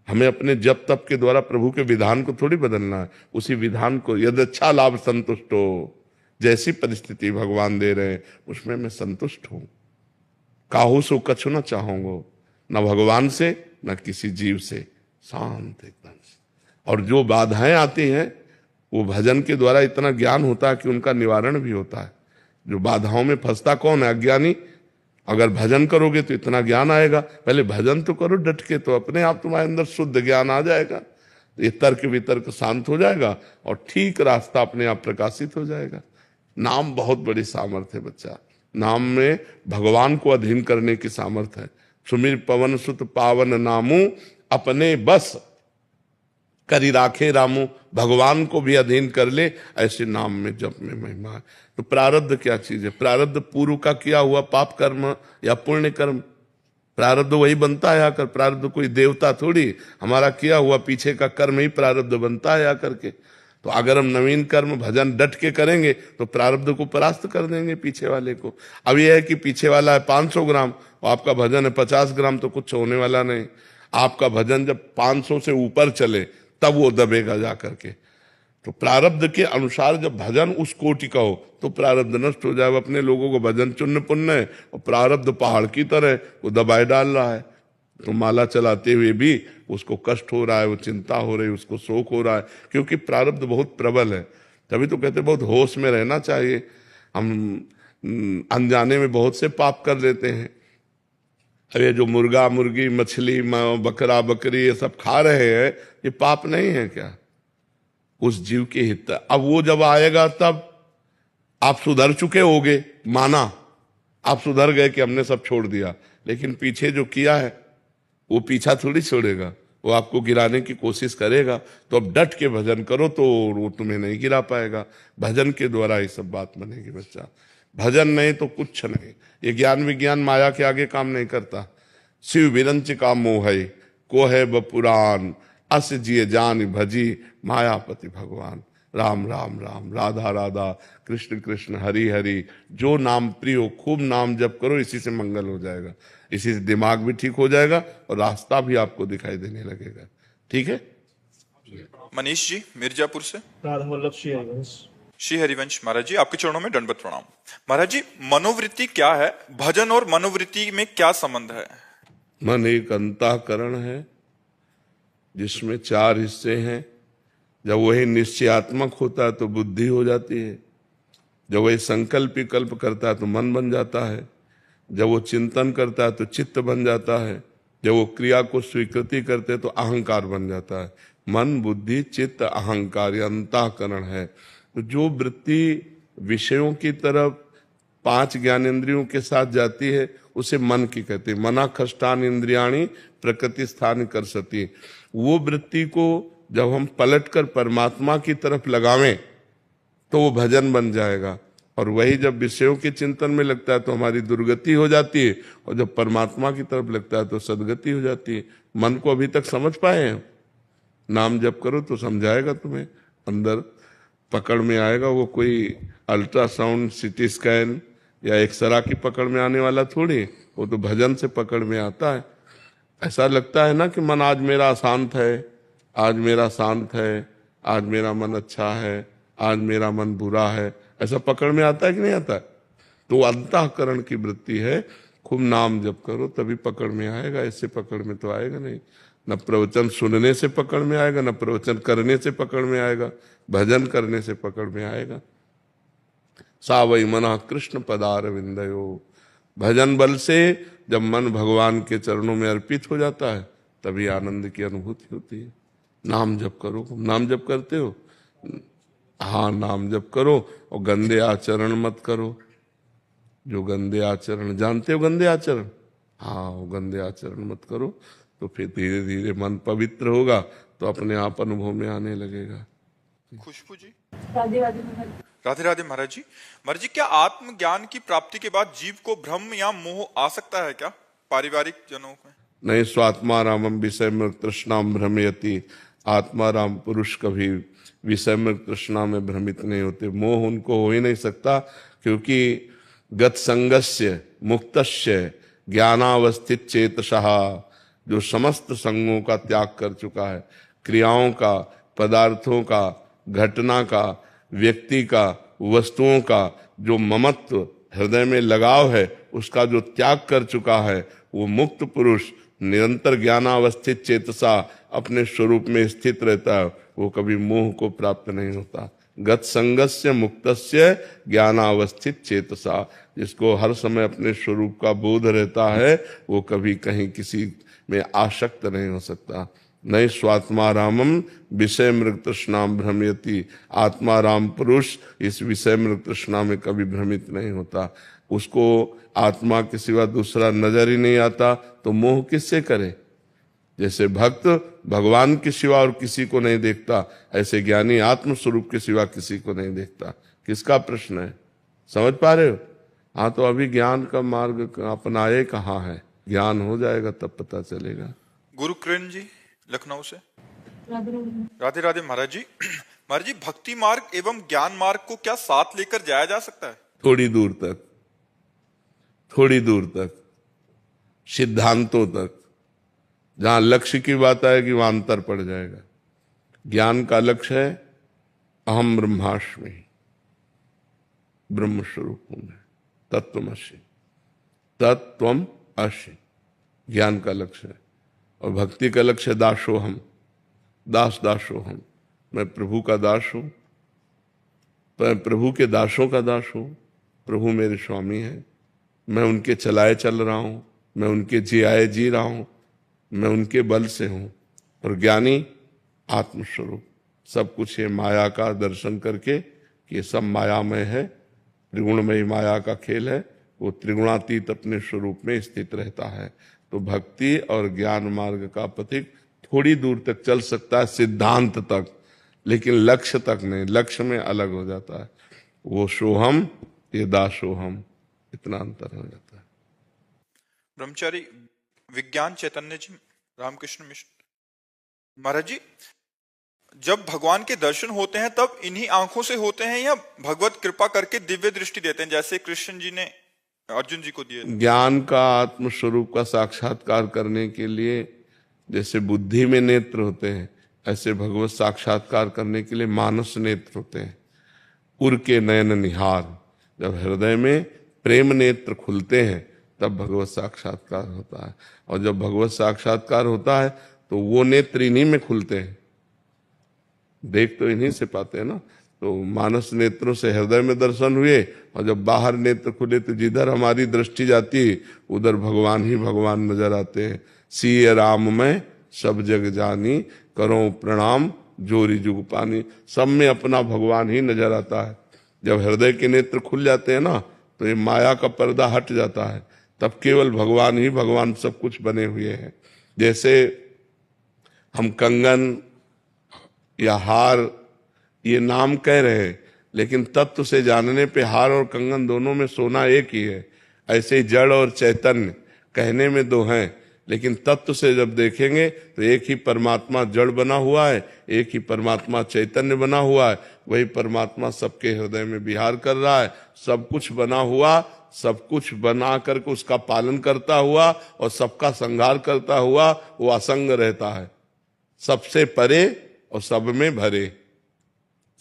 हमें अपने जप तप के द्वारा प्रभु के विधान को थोड़ी बदलना है। उसी विधान को, यदि अच्छा लाभ संतुष्ट हो, जैसी परिस्थिति भगवान दे रहे हैं उसमें मैं संतुष्ट हूं। काहू सो कछु न चाहूंगा, न भगवान से न किसी जीव से, शांत एकदम। और जो बाधाएं आती हैं वो भजन के द्वारा इतना ज्ञान होता है कि उनका निवारण भी होता है। जो बाधाओं में फंसता कौन है? अज्ञानी। अगर भजन करोगे तो इतना ज्ञान आएगा। पहले भजन तो करो डट के, तो अपने आप तुम्हारे अंदर शुद्ध ज्ञान आ जाएगा। ये तर्क वितर्क शांत हो जाएगा और ठीक रास्ता अपने आप प्रकाशित हो जाएगा। नाम बहुत बड़ी सामर्थ्य है बच्चा। नाम में भगवान को अधीन करने की सामर्थ्य है। सुमिर पवन सुत पावन नामू, अपने बस करी राखे रामू। भगवान को भी अधीन कर ले, ऐसे नाम में जप में महिमा है। तो प्रारब्ध क्या चीज है? प्रारब्ध पूर्व का किया हुआ पाप कर्म या पुण्य कर्म, प्रारब्ध वही बनता है आकर। प्रारब्ध कोई देवता थोड़ी, हमारा किया हुआ पीछे का कर्म ही प्रारब्ध बनता है आकर के। तो अगर हम नवीन कर्म भजन डट के करेंगे तो प्रारब्ध को परास्त कर देंगे पीछे वाले को। अब यह है कि पीछे वाला है 500 ग्राम और आपका भजन है 50 ग्राम, तो कुछ होने वाला नहीं। आपका भजन जब 500 से ऊपर चले तब वो दबेगा जा करके। तो प्रारब्ध के अनुसार जब भजन उस कोटि का हो तो प्रारब्ध नष्ट हो जाए। अपने लोगों को भजन चुन्न पुण्य है और प्रारब्ध पहाड़ की तरह वो दबाए डाल रहा है। तो माला चलाते हुए भी उसको कष्ट हो रहा है, वो चिंता हो रही है, उसको शोक हो रहा है, क्योंकि प्रारब्ध बहुत प्रबल है। तभी तो कहते बहुत होश में रहना चाहिए। हम अनजाने में बहुत से पाप कर लेते हैं। अरे जो मुर्गा मुर्गी मछली बकरा बकरी ये सब खा रहे हैं, ये पाप नहीं है क्या? उस जीव के हित। अब वो जब आएगा तब आप सुधर चुके होगे, माना। आप सुधर गए कि हमने सब छोड़ दिया, लेकिन पीछे जो किया है वो पीछा थोड़ी छोड़ेगा, वो आपको गिराने की कोशिश करेगा। तो अब डट के भजन करो तो वो तुम्हें नहीं गिरा पाएगा। भजन के द्वारा ये सब बात बनेगी बच्चा, भजन नहीं तो कुछ नहीं। ये ज्ञान विज्ञान माया के आगे काम नहीं करता। शिव विरंच का मोह है को है ब पुराण, अस जिए जान भजी मायापति भगवान। राम राम राम, राधा राधा, कृष्ण कृष्ण, हरि हरि। जो नाम प्रिय हो, खूब नाम जप करो, इसी से मंगल हो जाएगा, इसी से दिमाग भी ठीक हो जाएगा और रास्ता भी आपको दिखाई देने लगेगा। ठीक है। मनीष जी मिर्जापुर से। राधा वल्लभ श्री हरिवंश। श्री हरिवंश महाराज जी, आपके चरणों में दंडवत प्रणाम। महाराज जी, मनोवृत्ति क्या है? भजन और मनोवृत्ति में क्या संबंध है? मन एक अंतःकरण है जिसमें 4 हिस्से हैं। जब वही निश्चयात्मक होता है तो बुद्धि हो जाती है, जब वही संकल्प विकल्प करता है तो मन बन जाता है, जब वो चिंतन करता है तो चित्त बन जाता है, जब वो क्रिया को स्वीकृति करते हैं तो अहंकार बन जाता है। मन बुद्धि चित्त अहंकार, ये अंतःकरण है। तो जो वृत्ति विषयों की तरफ 5 ज्ञानेंद्रियों के साथ जाती है उसे मन की कहते हैं। मना खष्टान इंद्रियाणी प्रकृति स्थान कर सती। वो वृत्ति को जब हम पलटकर परमात्मा की तरफ लगावें तो वो भजन बन जाएगा। और वही जब विषयों के चिंतन में लगता है तो हमारी दुर्गति हो जाती है, और जब परमात्मा की तरफ लगता है तो सदगति हो जाती है। मन को अभी तक समझ पाए हैं? नाम जप करो तो समझाएगा तुम्हें, अंदर पकड़ में आएगा। वो कोई अल्ट्रासाउंड सीटी स्कैन या एक्सरा की पकड़ में आने वाला थोड़ी, वो तो भजन से पकड़ में आता है। ऐसा लगता है ना कि मन आज मेरा शांत है, आज मेरा शांत है, आज मेरा मन अच्छा है, आज मेरा मन बुरा है, ऐसा पकड़ में आता है कि नहीं आता है? तो अंतःकरण की वृत्ति है। खूब नाम जप करो तभी पकड़ में आएगा, इससे पकड़ में तो आएगा नहीं। न प्रवचन सुनने से पकड़ में आएगा, न प्रवचन करने से पकड़ में आएगा, भजन करने से पकड़ में आएगा। सा वै मनः कृष्ण पदार विंदयो। भजन बल से जब मन भगवान के चरणों में अर्पित हो जाता है तभी आनंद की अनुभूति होती है। नाम जप करो। नाम जप करते हो? हाँ, नाम जप करो और गंदे आचरण मत करो। जो गंदे आचरण, जानते हो गंदे आचरण? हाँ, वो गंदे आचरण मत करो, तो फिर धीरे धीरे मन पवित्र होगा तो अपने आप अनुभव में आने लगेगा। खुशबू जी। राधे राधे महाराज। राधे राधे महाराज जी। महाराज जी, क्या आत्मज्ञान की प्राप्ति के बाद जीव को भ्रम या मोह आ सकता है क्या पारिवारिक जनों में? नहीं, स्वात्मा रामम विषय में तृष्णाम भ्रमयति। आत्मा राम पुरुष कभी विषय में तृष्णा में भ्रमित नहीं होते। मोह उनको हो ही नहीं सकता, क्योंकि गत संगस्य मुक्तस्य ज्ञानावस्थित चेतसः, जो समस्त संगों का त्याग कर चुका है, क्रियाओं का, पदार्थों का, घटना का, व्यक्ति का, वस्तुओं का जो ममत्व हृदय में लगाव है उसका जो त्याग कर चुका है, वो मुक्त पुरुष निरंतर ज्ञानावस्थित चेतसा अपने स्वरूप में स्थित रहता है। वो कभी मोह को प्राप्त नहीं होता। गत संगस्य मुक्तस्य ज्ञानावस्थित चेतसा, जिसको हर समय अपने स्वरूप का बोध रहता है वो कभी कहीं किसी में आसक्त नहीं हो सकता। नहीं स्वात्मा रामम विषय मृग तृष्णाम भ्रमयति। आत्मा राम पुरुष इस विषय मृग तृष्णा में कभी भ्रमित नहीं होता। उसको आत्मा के सिवा दूसरा नजर ही नहीं आता, तो मोह किससे करे? जैसे भक्त भगवान के सिवा और किसी को नहीं देखता, ऐसे ज्ञानी आत्म स्वरूप के सिवा किसी को नहीं देखता। किसका प्रश्न है? समझ पा रहे हो? हाँ, तो अभी ज्ञान का मार्ग अपनाए कहाँ है? ज्ञान हो जाएगा तब पता चलेगा। गुरु किरण जी लखनऊ से। राधे राधे। राधे राधे महाराज जी। महाराज जी, भक्ति मार्ग एवं ज्ञान मार्ग को क्या साथ लेकर जाया जा सकता है? थोड़ी दूर तक, थोड़ी दूर तक, सिद्धांतों तक। जहां लक्ष्य की बात आएगी वहां अंतर पड़ जाएगा। ज्ञान का लक्ष्य है अहम ब्रह्मास्मि, ब्रह्म स्वरूप हूं मैं, तत्वमसि, तत्वमसि ज्ञान का लक्ष्य है। और भक्ति का लक्ष्य दासोहम, दास दासोहम, मैं प्रभु का दास हूं, मैं प्रभु के दासों का दास हूं। प्रभु मेरे स्वामी है, मैं उनके चलाए चल रहा हूं, मैं उनके जियाए जी रहा हूं, मैं उनके बल से हूं। और ज्ञानी आत्मस्वरूप, सब कुछ ये माया का दर्शन करके कि ये सब मायामय है, त्रिगुणमयी माया का खेल है, वो त्रिगुणातीत अपने स्वरूप में स्थित रहता है। तो भक्ति और ज्ञान मार्ग का पथिक थोड़ी दूर तक चल सकता है, सिद्धांत तक, लेकिन लक्ष्य तक नहीं। लक्ष्य में अलग हो जाता है। वो सोहम, ये दासोहम, इतना अंतर हो जाता है। ब्रह्मचारी विज्ञान चैतन्य जी, रामकृष्ण मिश्र। महाराज जी, जब भगवान के दर्शन होते हैं तब इन्हीं आंखों से होते हैं या भगवत कृपा करके दिव्य दृष्टि देते हैं, जैसे कृष्ण जी ने अर्जुन जी को दिए? ज्ञान का, आत्म स्वरूप का साक्षात्कार करने के लिए जैसे बुद्धि में नेत्र होते हैं, ऐसे भगवत साक्षात्कार करने के लिए मानस नेत्र होते हैं। उर के नयन निहार, जब हृदय में प्रेम नेत्र खुलते हैं तब भगवत साक्षात्कार होता है। और जब भगवत साक्षात्कार होता है तो वो नेत्र इन्हीं में खुलते हैं, देख तो इन्हीं से पाते हैं ना। तो मानस नेत्रों से हृदय में दर्शन हुए, और जब बाहर नेत्र खुले तो जिधर हमारी दृष्टि जाती है उधर भगवान ही भगवान नजर आते हैं। सिय राम में सब जग जानी, करो प्रणाम जोरी जुग पानी। सब में अपना भगवान ही नजर आता है। जब हृदय के नेत्र खुल जाते हैं ना तो ये माया का पर्दा हट जाता है, तब केवल भगवान ही भगवान सब कुछ बने हुए हैं। जैसे हम कंगन या हार ये नाम कह रहे हैं, लेकिन तत्व से जानने पे हार और कंगन दोनों में सोना एक ही है। ऐसे ही जड़ और चैतन्य कहने में दो हैं, लेकिन तत्व से जब देखेंगे तो एक ही परमात्मा जड़ बना हुआ है, एक ही परमात्मा चैतन्य बना हुआ है। वही परमात्मा सबके हृदय में विहार कर रहा है। सब कुछ बना हुआ, सब कुछ बना करके उसका पालन करता हुआ और सबका संहार करता हुआ वो असंग रहता है। सबसे परे और सब में भरे,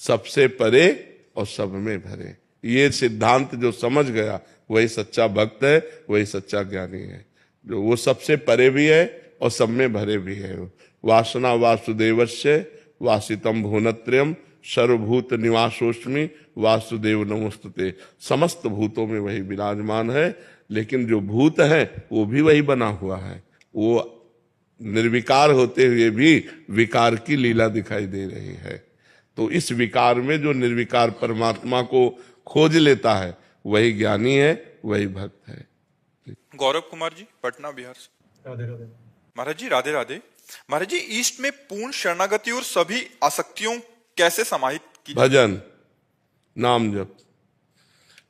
सबसे परे और सब में भरे। ये सिद्धांत जो समझ गया वही सच्चा भक्त है, वही सच्चा ज्ञानी है। जो वो सबसे परे भी है और सब में भरे भी है। वासना वासुदेवस्य वासितम भुवनत्रयम् सर्वभूत निवासोस्मि वासुदेव नमोस्तुते। समस्त भूतों में वही विराजमान है, लेकिन जो भूत है वो भी वही बना हुआ है। वो निर्विकार होते हुए भी विकार की लीला दिखाई दे रही है। तो इस विकार में जो निर्विकार परमात्मा को खोज लेता है वही ज्ञानी है, वही भक्त है। गौरव कुमार जी, पटना बिहार से। राधे राधे। महाराज जी राधे राधे। महाराज जी, ईस्ट में पूर्ण शरणागति और सभी आसक्तियों कैसे समाहित की? भजन, नाम जप।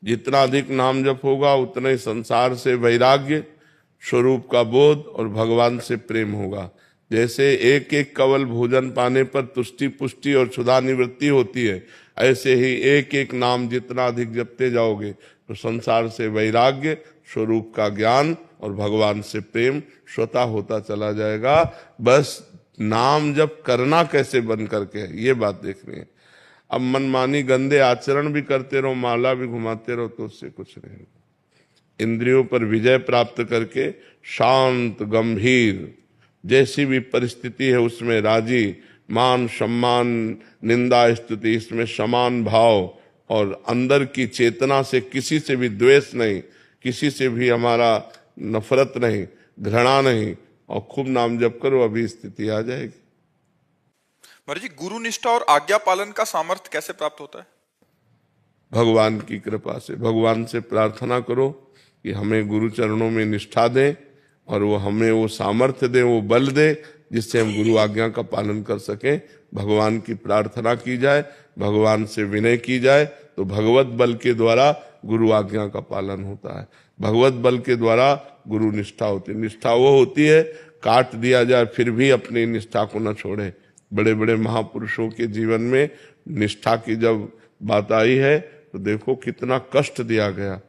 जितना अधिक नाम जप होगा उतना ही संसार से वैराग्य, स्वरूप का बोध और भगवान से प्रेम होगा। जैसे एक एक कवल भोजन पाने पर तुष्टि पुष्टि और क्षुधा निवृत्ति होती है, ऐसे ही एक एक नाम जितना अधिक जपते जाओगे तो संसार से वैराग्य, स्वरूप का ज्ञान और भगवान से प्रेम स्वतः होता चला जाएगा। बस नाम जप करना कैसे बन करके, ये बात देखनी है। अब मनमानी गंदे आचरण भी करते रहो, माला भी घुमाते रहो तो उससे कुछ नहीं होगा। इंद्रियों पर विजय प्राप्त करके शांत गंभीर जैसी भी परिस्थिति है उसमें राजी, मान सम्मान निंदा स्तुति इसमें समान भाव, और अंदर की चेतना से किसी से भी द्वेष नहीं, किसी से भी हमारा नफरत नहीं, घृणा नहीं, और खूब नाम जप करो, अभी स्थिति आ जाएगी। महाराज जी, गुरु निष्ठा और आज्ञा पालन का सामर्थ्य कैसे प्राप्त होता है? भगवान की कृपा से। भगवान से प्रार्थना करो कि हमें गुरु चरणों में निष्ठा दें और वो हमें वो सामर्थ्य दे, वो बल दे जिससे हम गुरु आज्ञा का पालन कर सकें। भगवान की प्रार्थना की जाए, भगवान से विनय की जाए तो भगवत बल के द्वारा गुरु आज्ञा का पालन होता है। भगवत बल के द्वारा गुरु निष्ठा होती है। निष्ठा वो होती है काट दिया जाए फिर भी अपनी निष्ठा को न छोड़े। बड़े बड़े महापुरुषों के जीवन में निष्ठा की जब बात आई है तो देखो कितना कष्ट दिया गया।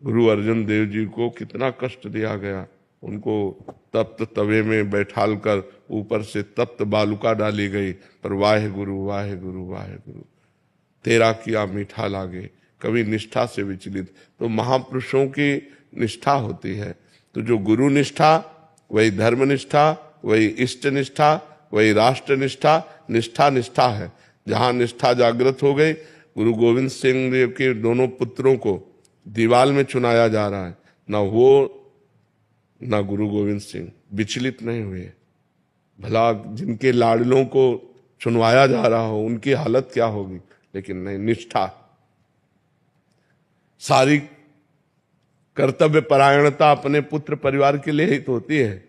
गुरु अर्जुन देव जी को कितना कष्ट दिया गया। उनको तप्त तवे में बैठाल कर ऊपर से तप्त बालुका डाली गई, पर वाहे गुरु वाहे गुरु वाहे गुरु तेरा किया मीठा लागे। कभी निष्ठा से विचलित, तो महापुरुषों की निष्ठा होती है। तो जो गुरु निष्ठा वही धर्म निष्ठा, वही इष्ट निष्ठा, वही राष्ट्र निष्ठा। निष्ठा निष्ठा है। जहां निष्ठा जागृत हो गई, गुरु गोविंद सिंह देव के दोनों पुत्रों को दीवाल में चुनाया जा रहा है, ना वो ना गुरु गोविंद सिंह विचलित नहीं हुए। भला जिनके लाडलों को चुनवाया जा रहा हो उनकी हालत क्या होगी, लेकिन नहीं, निष्ठा। सारी कर्तव्य परायणता अपने पुत्र परिवार के लिए ही तो होती है,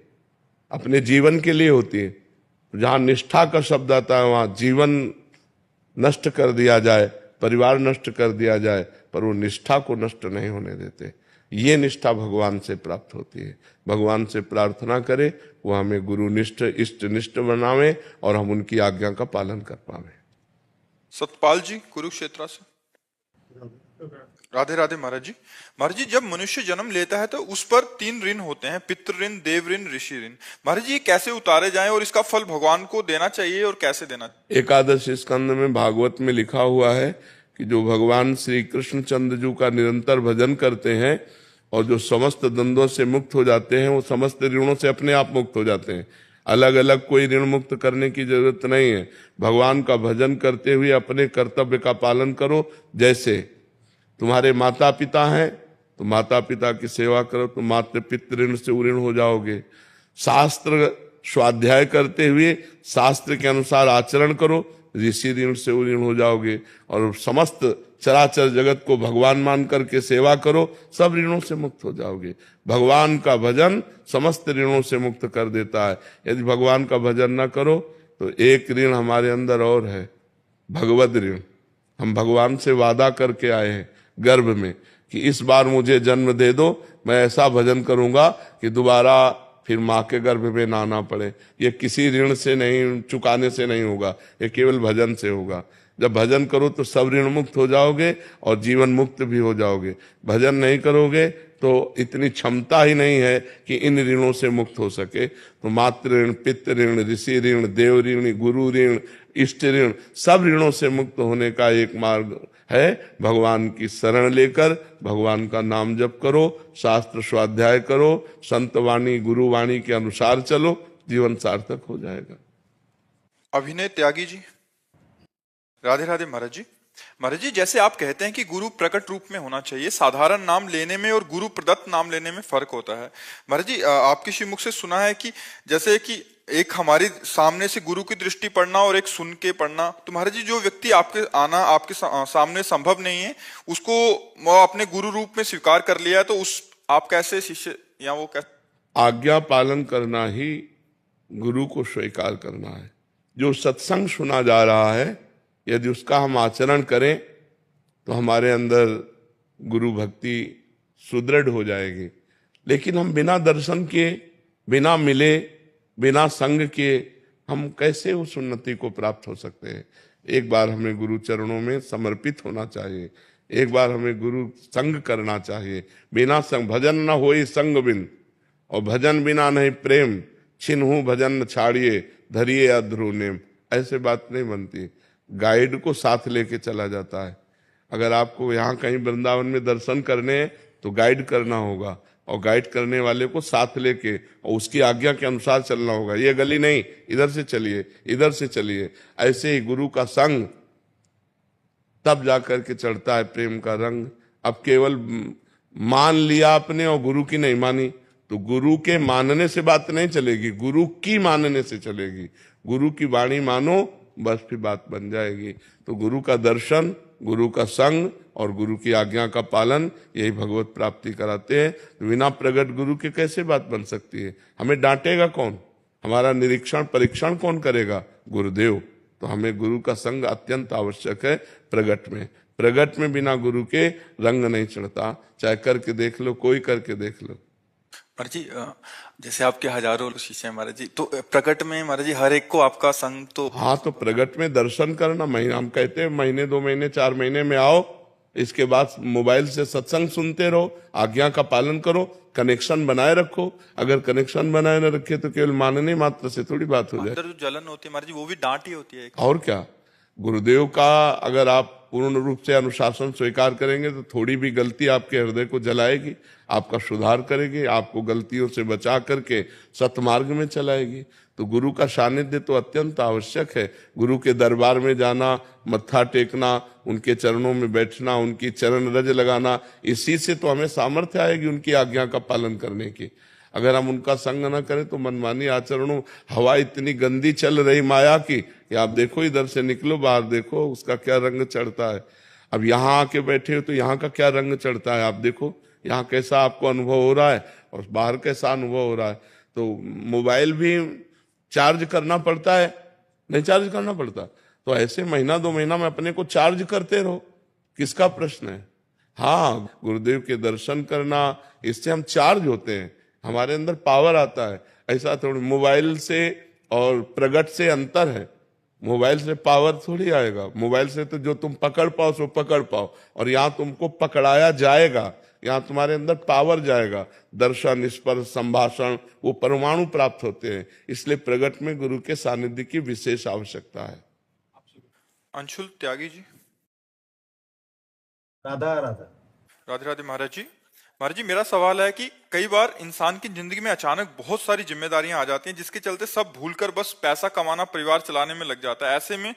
अपने जीवन के लिए होती है। जहां निष्ठा का शब्द आता है वहां जीवन नष्ट कर दिया जाए, परिवार नष्ट कर दिया जाए, पर वो निष्ठा को नष्ट नहीं होने देते। ये निष्ठा भगवान से प्राप्त होती है। भगवान से प्रार्थना करें वो हमें गुरुनिष्ठ इष्टनिष्ठ बनावे और हम उनकी आज्ञा का पालन कर पावे। सतपाल जी कुरुक्षेत्र से। राधे राधे महाराज जी। महाराज जी, जब मनुष्य जन्म लेता है तो उस पर 3 ऋण होते हैं, पितृ ऋण, देव ऋण, ऋषि ऋण। महाराज जी, ये कैसे उतारे जाएं और इसका फल भगवान को देना चाहिए और कैसे देना चाहिए? एकादश स्कंद में भागवत में लिखा हुआ है कि जो भगवान श्री कृष्ण चंद्र जी का निरंतर भजन करते हैं और जो समस्त द्वंद्वों से मुक्त हो जाते हैं, वो समस्त ऋणों से अपने आप मुक्त हो जाते हैं। अलग अलग कोई ऋण मुक्त करने की जरूरत नहीं है। भगवान का भजन करते हुए अपने कर्तव्य का पालन करो। जैसे तुम्हारे माता पिता हैं तो माता पिता की सेवा करो, तो मातृ पितृ ऋण से उऋण हो जाओगे। शास्त्र स्वाध्याय करते हुए शास्त्र के अनुसार आचरण करो, ऋषि ऋण से उऋण हो जाओगे। और समस्त चराचर जगत को भगवान मान करके सेवा करो, सब ऋणों से मुक्त हो जाओगे। भगवान का भजन समस्त ऋणों से मुक्त कर देता है। यदि भगवान का भजन न करो तो एक ऋण हमारे अंदर और है, भगवत ऋण। हम भगवान से वादा करके आए हैं गर्भ में कि इस बार मुझे जन्म दे दो, मैं ऐसा भजन करूंगा कि दोबारा फिर माँ के गर्भ में ना आना पड़े। ये किसी ऋण से नहीं, चुकाने से नहीं होगा, ये केवल भजन से होगा। जब भजन करो तो सब ऋण मुक्त हो जाओगे और जीवन मुक्त भी हो जाओगे। भजन नहीं करोगे तो इतनी क्षमता ही नहीं है कि इन ऋणों से मुक्त हो सके। तो मातृ ऋण, पितृ ऋण, ऋषि ऋण, देव ऋण, गुरु ऋण, इष्ट ऋण, सब ऋणों से मुक्त होने का एक मार्ग है भगवान की शरण लेकर भगवान का नाम जप करो, शास्त्र स्वाध्याय करो, संत वाणी गुरु वाणी के अनुसार चलो, जीवन सार्थक हो जाएगा। अभिनय त्यागी जी। राधे राधे महाराज जी। महाराज जी, जैसे आप कहते हैं कि गुरु प्रकट रूप में होना चाहिए, साधारण नाम लेने में और गुरु प्रदत्त नाम लेने में फर्क होता है। महाराज जी, आपके श्रीमुख से सुना है कि जैसे कि एक हमारी सामने से गुरु की दृष्टि पढ़ना और एक सुन के पढ़ना, तो महाराज जी जो व्यक्ति आपके आना आपके सामने संभव नहीं है, उसको अपने गुरु रूप में स्वीकार कर लिया है, तो उस आप कैसे शिष्य या वो कैसे? आज्ञा पालन करना ही गुरु को स्वीकार करना है। जो सत्संग सुना जा रहा है यदि उसका हम आचरण करें तो हमारे अंदर गुरु भक्ति सुदृढ़ हो जाएगी। लेकिन हम बिना दर्शन के, बिना मिले, बिना संग के हम कैसे उस उन्नति को प्राप्त हो सकते हैं? एक बार हमें गुरु चरणों में समर्पित होना चाहिए, एक बार हमें गुरु संग करना चाहिए। बिना संग भजन न होई संग बिन, और भजन बिना नहीं प्रेम, छिन्हू भजन न छाड़िए, धरिए अध्रु नेम। ऐसे बात नहीं बनती। गाइड को साथ लेके चला जाता है। अगर आपको यहाँ कहीं वृंदावन में दर्शन करने हैं तो गाइड करना होगा, और गाइड करने वाले को साथ लेके और उसकी आज्ञा के अनुसार चलना होगा। ये गली नहीं, इधर से चलिए, इधर से चलिए। ऐसे ही गुरु का संग तब जाकर के चढ़ता है प्रेम का रंग। अब केवल मान लिया आपने और गुरु की नहीं मानी तो गुरु के मानने से बात नहीं चलेगी, गुरु की मानने से चलेगी। गुरु की वाणी मानो, बस फिर बात बन जाएगी। तो गुरु का दर्शन, गुरु का संग और गुरु की आज्ञा का पालन, यही भगवत प्राप्ति कराते हैं। तो बिना प्रगट गुरु के कैसे बात बन सकती है? हमें डांटेगा कौन? हमारा निरीक्षण परीक्षण कौन करेगा? गुरुदेव। तो हमें गुरु का संग अत्यंत आवश्यक है प्रगट में। प्रगट में बिना गुरु के रंग नहीं चढ़ता। चाहे करके देख लो, कोई करके देख लो। महाराज जी, जैसे आपके हजारों शिष्य हैं महाराज जी, तो प्रकट में महाराज जी हर एक को आपका संग तो? हाँ, तो प्रगट में दर्शन करना। महीना हम कहते हैं महीने 2 महीने 4 महीने में आओ, इसके बाद मोबाइल से सत्संग सुनते रहो, आज्ञा का पालन करो, कनेक्शन बनाए रखो। अगर कनेक्शन बनाए न रखे तो केवल मानने मात्र से थोड़ी बात हो जाए। जो जलन होती है महाराज जी, वो भी डांट ही होती है। और क्या, गुरुदेव का अगर आप पूर्ण रूप से अनुशासन स्वीकार करेंगे तो थोड़ी भी गलती आपके हृदय को जलाएगी, आपका सुधार करेगी, आपको गलतियों से बचा करके सतमार्ग में चलाएगी। तो गुरु का सानिध्य तो अत्यंत आवश्यक है। गुरु के दरबार में जाना, मत्था टेकना, उनके चरणों में बैठना, उनकी चरण रज लगाना, इसी से तो हमें सामर्थ्य आएगी उनकी आज्ञा का पालन करने की। अगर हम उनका संग न करें तो मनमानी आचरणों, हवा इतनी गंदी चल रही माया की कि आप देखो, इधर से निकलो, बाहर देखो उसका क्या रंग चढ़ता है। अब यहाँ आके बैठे हो तो यहाँ का क्या रंग चढ़ता है आप देखो। यहाँ कैसा आपको अनुभव हो रहा है और बाहर कैसा अनुभव हो रहा है। तो मोबाइल भी चार्ज करना पड़ता है, नहीं चार्ज करना पड़ता, तो ऐसे महीना 2 महीना में अपने को चार्ज करते रहो, किसका प्रश्न है। हाँ, गुरुदेव के दर्शन करना, इससे हम चार्ज होते हैं, हमारे अंदर पावर आता है। ऐसा थोड़ी मोबाइल से और प्रगट से अंतर है। मोबाइल से पावर थोड़ी आएगा, मोबाइल से तो जो तुम पकड़ पाओ सो पकड़ पाओ, और यहाँ तुमको पकड़ाया जाएगा, यहाँ तुम्हारे अंदर पावर जाएगा। दर्शन, स्पर्श, संभाषण, वो परमाणु प्राप्त होते हैं। इसलिए प्रगट में गुरु के सानिध्य की विशेष आवश्यकता है। अंशुल त्यागी जी। राधा राधा। राधे राधे महाराज जी। महाराज जी, मेरा सवाल है कि कई बार इंसान की जिंदगी में अचानक बहुत सारी जिम्मेदारियां आ जाती हैं, जिसके चलते सब भूलकर बस पैसा कमाना, परिवार चलाने में लग जाता है। ऐसे में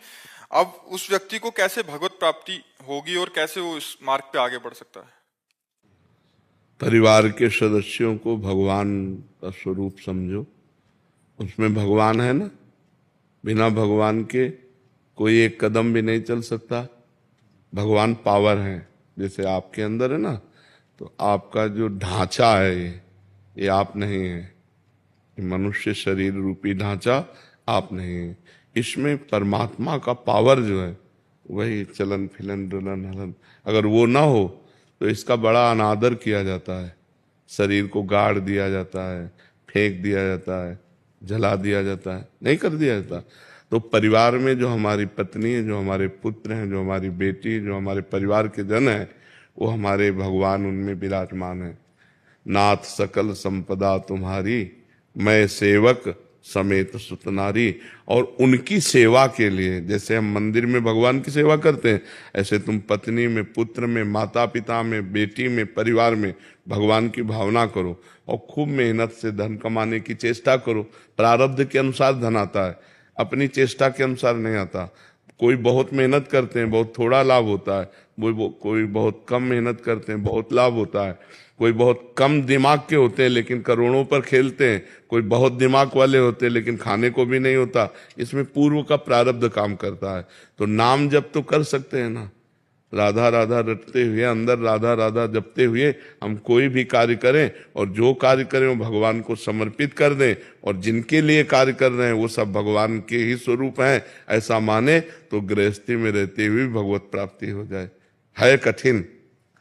अब उस व्यक्ति को कैसे भगवत प्राप्ति होगी और कैसे वो इस मार्ग पे आगे बढ़ सकता है? परिवार के सदस्यों को भगवान का स्वरूप समझो, उसमें भगवान है ना। बिना भगवान के कोई एक कदम भी नहीं चल सकता। भगवान पावर है, जैसे आपके अंदर है ना, तो आपका जो ढांचा है ये आप नहीं है। ये मनुष्य शरीर रूपी ढांचा आप नहीं है। इसमें परमात्मा का पावर जो है, वही चलन फिलन डुलन हलन, अगर वो ना हो तो इसका बड़ा अनादर किया जाता है। शरीर को गाड़ दिया जाता है, फेंक दिया जाता है, जला दिया जाता है, नहीं कर दिया जाता। तो परिवार में जो हमारी पत्नी है, जो हमारे पुत्र हैं, जो हमारी बेटी है, जो हमारे परिवार के जन हैं, वो हमारे भगवान उनमें विराजमान है। नाथ सकल संपदा तुम्हारी, मैं सेवक समेत सुतनारी। और उनकी सेवा के लिए, जैसे हम मंदिर में भगवान की सेवा करते हैं, ऐसे तुम पत्नी में, पुत्र में, माता पिता में, बेटी में, परिवार में भगवान की भावना करो और खूब मेहनत से धन कमाने की चेष्टा करो। प्रारब्ध के अनुसार धन आता है, अपनी चेष्टा के अनुसार नहीं आता। कोई बहुत मेहनत करते हैं, बहुत थोड़ा लाभ होता है। कोई बहुत कम मेहनत करते हैं, बहुत लाभ होता है। कोई बहुत कम दिमाग के होते हैं लेकिन करोड़ों पर खेलते हैं। कोई बहुत दिमाग वाले होते हैं लेकिन खाने को भी नहीं होता। इसमें पूर्व का प्रारब्ध काम करता है। तो नाम जप तो कर सकते हैं ना, राधा राधा रटते हुए, अंदर राधा राधा जपते हुए हम कोई भी कार्य करें, और जो कार्य करें वो भगवान को समर्पित कर दें, और जिनके लिए कार्य कर रहे हैं वो सब भगवान के ही स्वरूप हैं, ऐसा माने तो गृहस्थी में रहते हुए भगवत प्राप्ति हो जाए। है कठिन,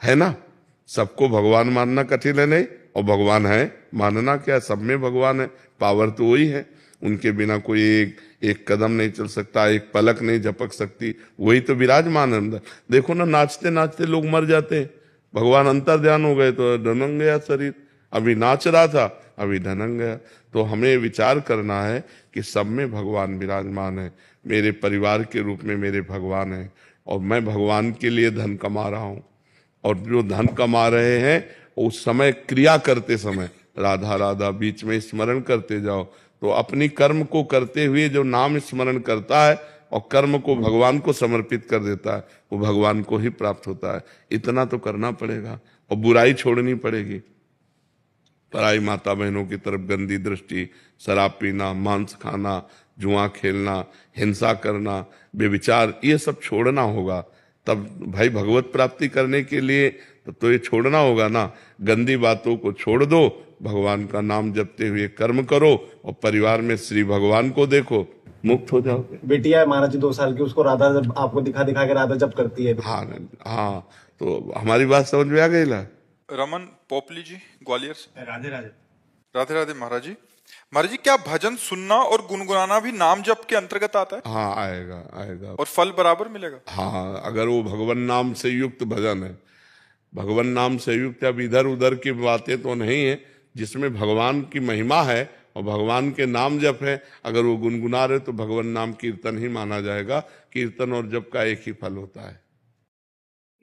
है ना, सबको भगवान मानना कठिन है नहीं, और भगवान है मानना क्या, सब में भगवान है, पावर तो वही है। उनके बिना कोई एक कदम नहीं चल सकता, एक पलक नहीं झपक सकती, वही तो विराजमान है अंदर। देखो ना, नाचते नाचते लोग मर जाते हैं, भगवान अंतर ध्यान हो गए तो ढनंग गया शरीर। अभी नाच रहा था, अभी ढनंग गया। तो हमें विचार करना है कि सब में भगवान विराजमान है। मेरे परिवार के रूप में मेरे भगवान है, और मैं भगवान के लिए धन कमा रहा हूँ। और जो धन कमा रहे हैं उस समय क्रिया करते समय राधा राधा बीच में स्मरण करते जाओ, तो अपनी कर्म को करते हुए जो नाम स्मरण करता है और कर्म को भगवान को समर्पित कर देता है, वो भगवान को ही प्राप्त होता है। इतना तो करना पड़ेगा, और बुराई छोड़नी पड़ेगी। पराई माता बहनों की तरफ गंदी दृष्टि, शराब पीना, मांस खाना, जुआ खेलना, हिंसा करना, बेविचार, ये सब छोड़ना होगा। तब भाई भगवत प्राप्ति करने के लिए तो ये छोड़ना होगा ना। गंदी बातों को छोड़ दो, भगवान का नाम जपते हुए कर्म करो, और परिवार में श्री भगवान को देखो, मुक्त हो जाओगे। बेटिया है महाराज जी 2 साल की, उसको राधा जब आपको दिखा दिखा के राधा जब करती है। हाँ, तो हमारी बात समझ में आ गई ना। रमन पोपली जी, ग्वालियर से। राधे राधे। राधे राधे महाराज जी। महाराज जी, क्या भजन सुनना और गुनगुनाना भी नाम जप के अंतर्गत आता है? हाँ, आएगा आएगा। और फल बराबर मिलेगा? हाँ, अगर वो भगवान नाम से युक्त भजन है, भगवान नाम से युक्त, अब इधर उधर की बातें तो नहीं है, जिसमें भगवान की महिमा है और भगवान के नाम जप है, अगर वो गुनगुना रहे तो भगवान नाम कीर्तन ही माना जाएगा। कीर्तन और जप का एक ही फल होता है।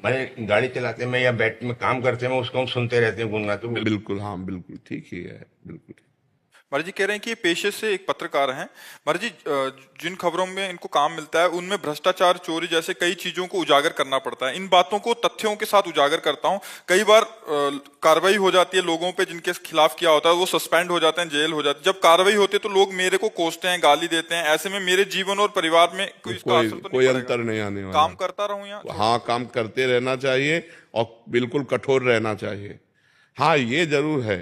मैं गाड़ी चलाते में या बैठ में काम करते में उसको हम सुनते रहते हैं, गुनगुनाते हैं। बिल्कुल, हाँ बिल्कुल ठीक ही है, बिल्कुल। महाराज जी कह रहे हैं कि ये पेशे से एक पत्रकार हैं। महाराज जी, जिन खबरों में इनको काम मिलता है उनमें भ्रष्टाचार, चोरी जैसे कई चीजों को उजागर करना पड़ता है। इन बातों को तथ्यों के साथ उजागर करता हूं। कई बार कार्रवाई हो जाती है लोगों पे जिनके खिलाफ किया होता है, वो सस्पेंड हो जाते हैं, जेल हो जाती है। जब कार्रवाई होती है तो लोग मेरे को कोसते हैं, गाली देते हैं। ऐसे में मेरे जीवन और परिवार में कोई अंतर नहीं आने वाला। काम करता रहूं यहाँ? हाँ, काम करते रहना चाहिए और बिल्कुल कठोर रहना चाहिए। हाँ, ये जरूर है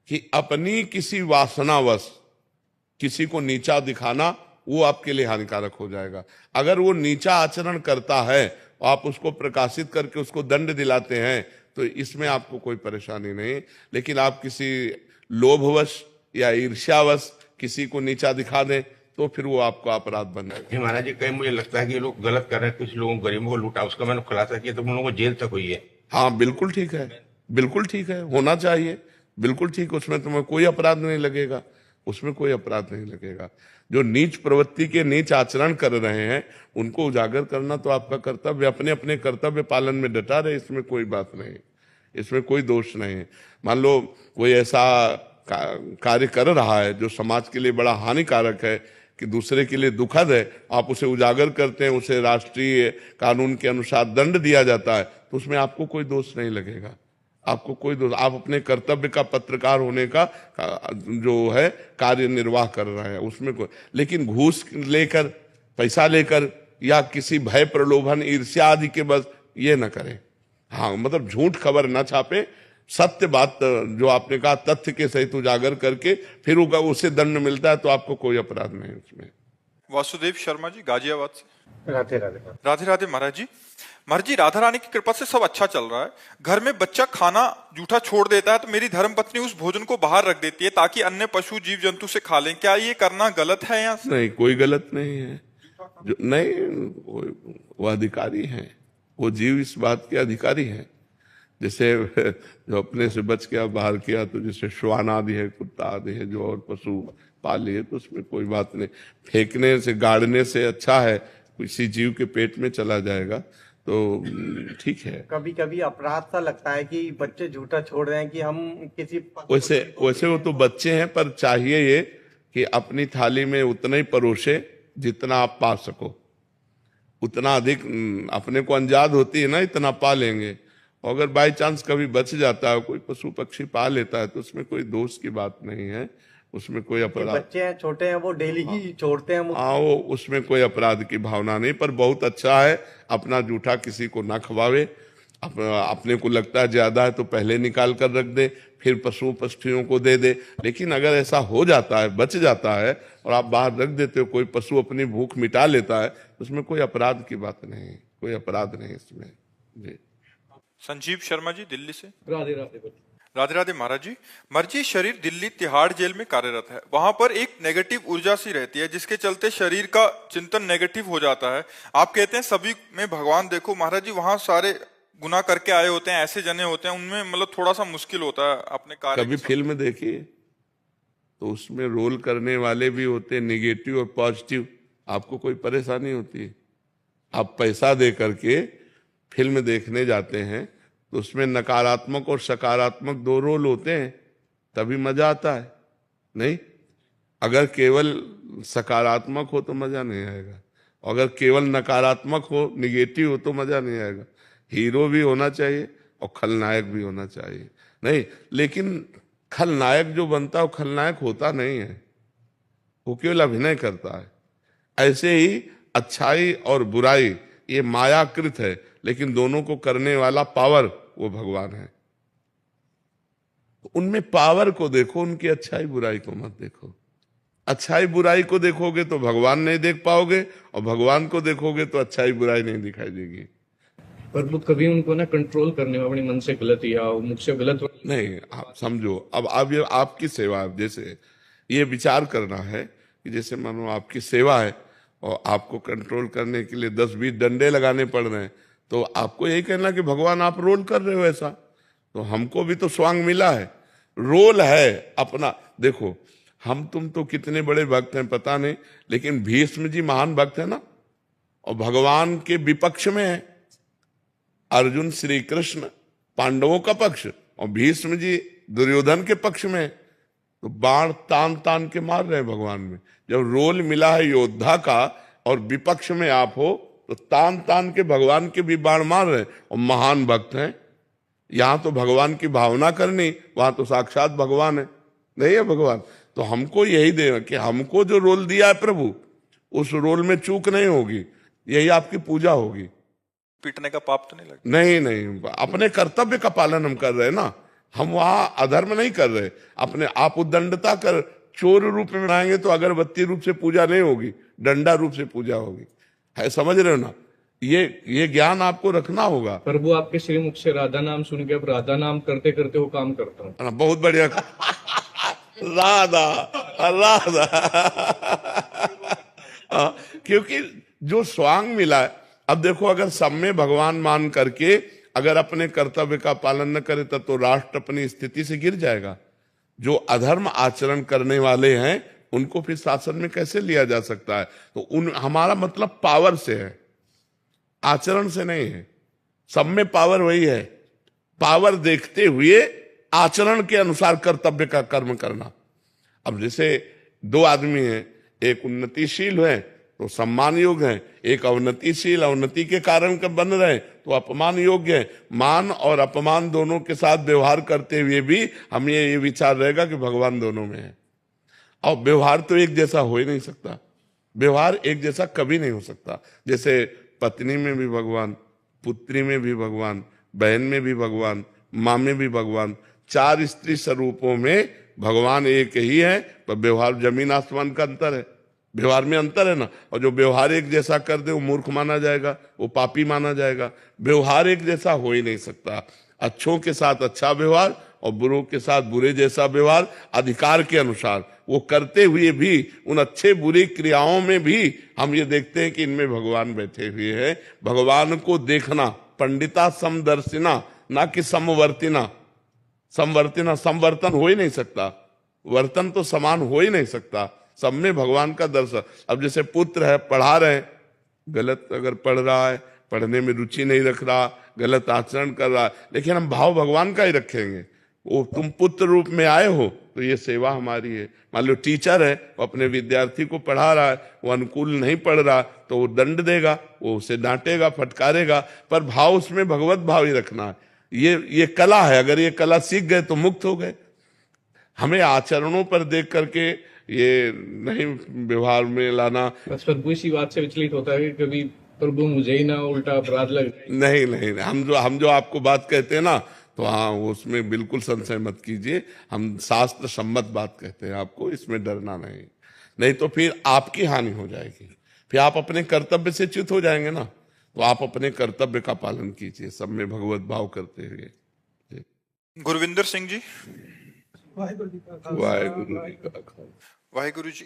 कि अपनी किसी वासनावश किसी को नीचा दिखाना वो आपके लिए हानिकारक हो जाएगा। अगर वो नीचा आचरण करता है और आप उसको प्रकाशित करके उसको दंड दिलाते हैं तो इसमें आपको कोई परेशानी नहीं। लेकिन आप किसी लोभवश या ईर्ष्यावश किसी को नीचा दिखा दें तो फिर वो आपका अपराध बन जाएगा। जी महाराज जी, कहीं मुझे लगता है कि ये लोग गलत कर रहे हैं, कुछ लोगों गरीबों को लूटा, उसका मैंने खुलासा किया तो उन लोगों को जेल तक हुई है। हाँ, बिल्कुल ठीक है, बिल्कुल ठीक है, होना चाहिए, बिल्कुल ठीक। उसमें तुम्हें कोई अपराध नहीं लगेगा, उसमें कोई अपराध नहीं लगेगा। जो नीच प्रवृत्ति के नीच आचरण कर रहे हैं उनको उजागर करना तो आपका कर्तव्य, अपने अपने कर्तव्य पालन में डटा रहे, इसमें कोई बात नहीं, इसमें कोई दोष नहीं है। मान लो कोई ऐसा कार्य कर रहा है जो समाज के लिए बड़ा हानिकारक है, कि दूसरे के लिए दुखद है, आप उसे उजागर करते हैं, उसे राष्ट्रीय कानून के अनुसार दंड दिया जाता है, तो उसमें आपको कोई दोष नहीं लगेगा, आपको कोई दोष। आप अपने कर्तव्य का, पत्रकार होने का जो है कार्य निर्वाह कर रहे हैं, उसमें कोई। लेकिन घूस लेकर, पैसा लेकर या किसी भय प्रलोभन ईर्ष्या आदि के बस ये न करें। हाँ, मतलब झूठ खबर न छापे, सत्य बात जो आपने कहा तथ्य के सहित उजागर करके फिर उसे दंड मिलता है तो आपको कोई अपराध नहीं उसमें। वासुदेव शर्मा जी गाजियाबाद से। राधे राधे। राधे राधे महाराज जी। महाराज जी, राधा रानी की कृपा से सब अच्छा चल रहा है। घर में बच्चा खाना जूठा छोड़ देता है तो मेरी धर्मपत्नी उस भोजन को बाहर रख देती है ताकि अन्य पशु जीव जंतु से खा लें। क्या ये करना गलत है या नहीं, कोई गलत नहीं है। नहीं, वो अधिकारी हैं, वो जीव इस बात के अधिकारी हैं। जैसे जो अपने से बच के बाहर किया तो जैसे श्वान आदि है, कुत्ता आदि है, जो और पशु पाले है, तो उसमें कोई बात नहीं। फेंकने से, गाड़ने से अच्छा है किसी जीव के पेट में चला जाएगा तो ठीक है। कभी कभी अपराध सा लगता है कि बच्चे झूठा छोड़ रहे हैं कि हम किसी वैसे वो तो बच्चे हैं, पर चाहिए ये कि अपनी थाली में उतना ही परोसे जितना आप पा सको, उतना अधिक अपने को अंजाद होती है ना, इतना पा लेंगे। अगर बाई चांस कभी बच जाता है, कोई पशु पक्षी पा लेता है तो उसमें कोई दोष की बात नहीं है, उसमें कोई अपराध। बच्चे हैं, छोटे हैं, वो डेली ही छोड़ते हैं। हाँ, वो उसमें कोई अपराध की भावना नहीं। पर बहुत अच्छा है, अपना जूठा किसी को ना खवावे। अपने को लगता है ज्यादा है तो पहले निकाल कर रख दे, फिर पशु पक्षियों को दे दे। लेकिन अगर ऐसा हो जाता है, बच जाता है और आप बाहर रख देते हो, कोई पशु अपनी भूख मिटा लेता है, उसमें कोई अपराध की बात नहीं, कोई अपराध नहीं इसमें। जी। संजीव शर्मा जी दिल्ली से। राधे राधे। राधे राधे महाराज जी। मर्जी शरीर दिल्ली तिहाड़ जेल में कार्यरत है। वहां पर एक नेगेटिव ऊर्जा सी रहती है जिसके चलते शरीर का चिंतन नेगेटिव हो जाता है। आप कहते हैं सभी में भगवान देखो। महाराज जी, वहां सारे गुनाह करके आए होते हैं, ऐसे जने होते हैं, उनमें मतलब थोड़ा सा मुश्किल होता है अपने कार्य। कभी फिल्म देखिए तो उसमें रोल करने वाले भी होते हैं निगेटिव और पॉजिटिव, आपको कोई परेशानी होती है? आप पैसा दे करके फिल्म देखने जाते हैं तो उसमें नकारात्मक और सकारात्मक दो रोल होते हैं, तभी मजा आता है। नहीं, अगर केवल सकारात्मक हो तो मजा नहीं आएगा, अगर केवल नकारात्मक हो, निगेटिव हो तो मजा नहीं आएगा। हीरो भी होना चाहिए और खलनायक भी होना चाहिए। नहीं, लेकिन खलनायक जो बनता है वो खलनायक होता नहीं है, वो केवल अभिनय करता है। ऐसे ही अच्छाई और बुराई ये मायाकृत है, लेकिन दोनों को करने वाला पावर वो भगवान है। उनमें पावर को देखो, उनकी अच्छाई बुराई को मत देखो। अच्छाई बुराई को देखोगे तो भगवान नहीं देख पाओगे, और भगवान को देखोगे तो अच्छाई बुराई नहीं दिखाई देगी। पर वो कभी उनको ना कंट्रोल करने में अपने मन से गलत या मुझसे गलत नहीं, आप समझो, अब ये आपकी सेवा है। जैसे ये विचार करना है कि जैसे मानो आपकी सेवा है और आपको कंट्रोल करने के लिए 10-20 डंडे लगाने पड़ रहे हैं, तो आपको यही कहना कि भगवान आप रोल कर रहे हो ऐसा, तो हमको भी तो स्वांग मिला है, रोल है अपना। देखो, हम तुम तो कितने बड़े भक्त हैं पता नहीं, लेकिन भीष्म जी महान भक्त है ना, और भगवान के विपक्ष में है। अर्जुन श्री कृष्ण पांडवों का पक्ष और भीष्म जी दुर्योधन के पक्ष में है, तो बाण तान तान के मार रहे हैं भगवान में। जब रोल मिला है योद्धा का और विपक्ष में आप हो, तो तान तान के भगवान के भी बाण मार रहे हैं, और महान भक्त हैं। यहां तो भगवान की भावना करनी, वहां तो साक्षात भगवान है, नहीं है भगवान। तो हमको यही देना कि हमको जो रोल दिया है प्रभु, उस रोल में चूक नहीं होगी, यही आपकी पूजा होगी। पीटने का पाप तो नहीं लगता? नहीं, अपने कर्तव्य का पालन हम कर रहे हैं ना, हम वहां अधर्म नहीं कर रहे, अपने आप उद्दंडता कर चोर रूप में बनाएंगे तो अगरबत्ती रूप से पूजा नहीं होगी, डंडा रूप से पूजा होगी। है, समझ रहे हो ना? ये ज्ञान आपको रखना होगा। प्रभु आपके श्रीमुख से राधा नाम सुन के अब राधा नाम करते करते वो काम करता हूँ। हाँ, बहुत बढ़िया। राधा राधा। हाँ, क्योंकि जो स्वांग मिला है, अब देखो अगर सब में भगवान मान करके अगर अपने कर्तव्य का पालन न करे तब तो राष्ट्र अपनी स्थिति से गिर जाएगा। जो अधर्म आचरण करने वाले हैं उनको फिर शासन में कैसे लिया जा सकता है? तो हमारा मतलब पावर से है, आचरण से नहीं है। सब में पावर वही है, पावर देखते हुए आचरण के अनुसार कर्तव्य का कर्म करना। अब जैसे दो आदमी हैं, एक उन्नतिशील है तो सम्मान योग्य है, एक अवनतिशील अवनति के कारण बन रहे तो अपमान योग्य है। मान और अपमान दोनों के साथ व्यवहार करते हुए भी हमें ये विचार रहेगा कि भगवान दोनों में है। और व्यवहार तो एक जैसा हो ही नहीं सकता, व्यवहार एक जैसा कभी नहीं हो सकता। जैसे पत्नी में भी भगवान, पुत्री में भी भगवान, बहन में भी भगवान, माँ में भी भगवान, चार स्त्री स्वरूपों में भगवान एक ही है, पर व्यवहार जमीन आसमान का अंतर है। व्यवहार में अंतर है ना, और जो व्यवहार एक जैसा कर दे वो मूर्ख माना जाएगा, वो पापी माना जाएगा। व्यवहार एक जैसा हो ही नहीं सकता। अच्छों के साथ अच्छा व्यवहार और बुरों के साथ बुरे जैसा व्यवहार, अधिकार के अनुसार वो करते हुए भी उन अच्छे बुरी क्रियाओं में भी हम ये देखते हैं कि इनमें भगवान बैठे हुए हैं। भगवान को देखना, पंडिता समदर्शिना ना कि समवर्तिना। समवर्तिना, समवर्तन हो ही नहीं सकता, वर्तन तो समान हो ही नहीं सकता। सब में भगवान का दर्शन। अब जैसे पुत्र है, पढ़ा रहे, गलत अगर पढ़ रहा है, पढ़ने में रुचि नहीं रख रहा, गलत आचरण कर रहा है, लेकिन हम भाव भगवान का ही रखेंगे। वो तुम पुत्र रूप में आए हो तो ये सेवा हमारी है। मान लो टीचर है, वो अपने विद्यार्थी को पढ़ा रहा है, वो अनुकूल नहीं पढ़ रहा तो वो दंड देगा, वो उसे डांटेगा, फटकारेगा, पर भाव उसमें भगवत भाव ही रखना है। ये कला है, अगर ये कला सीख गए तो मुक्त हो गए। हमें आचरणों पर देख करके ये नहीं व्यवहार में लाना। बस प्रभु इसी बात से विचलित होता है कि कभी प्रभु मुझे ही ना उल्टा अपराध लग। नहीं, हम जो आपको बात कहते हैं ना, तो हाँ उसमें बिल्कुल संशय मत कीजिए। हम शास्त्र सम्मत बात कहते हैं आपको, इसमें डरना नहीं तो फिर आपकी हानि हो जाएगी, फिर आप अपने कर्तव्य से च्युत हो जाएंगे ना। तो आप अपने कर्तव्य का पालन कीजिए, सब में भगवत भाव करते हुए। गुरविंदर सिंह जी। वाहेगुरु जी का वाहेगुरु जी,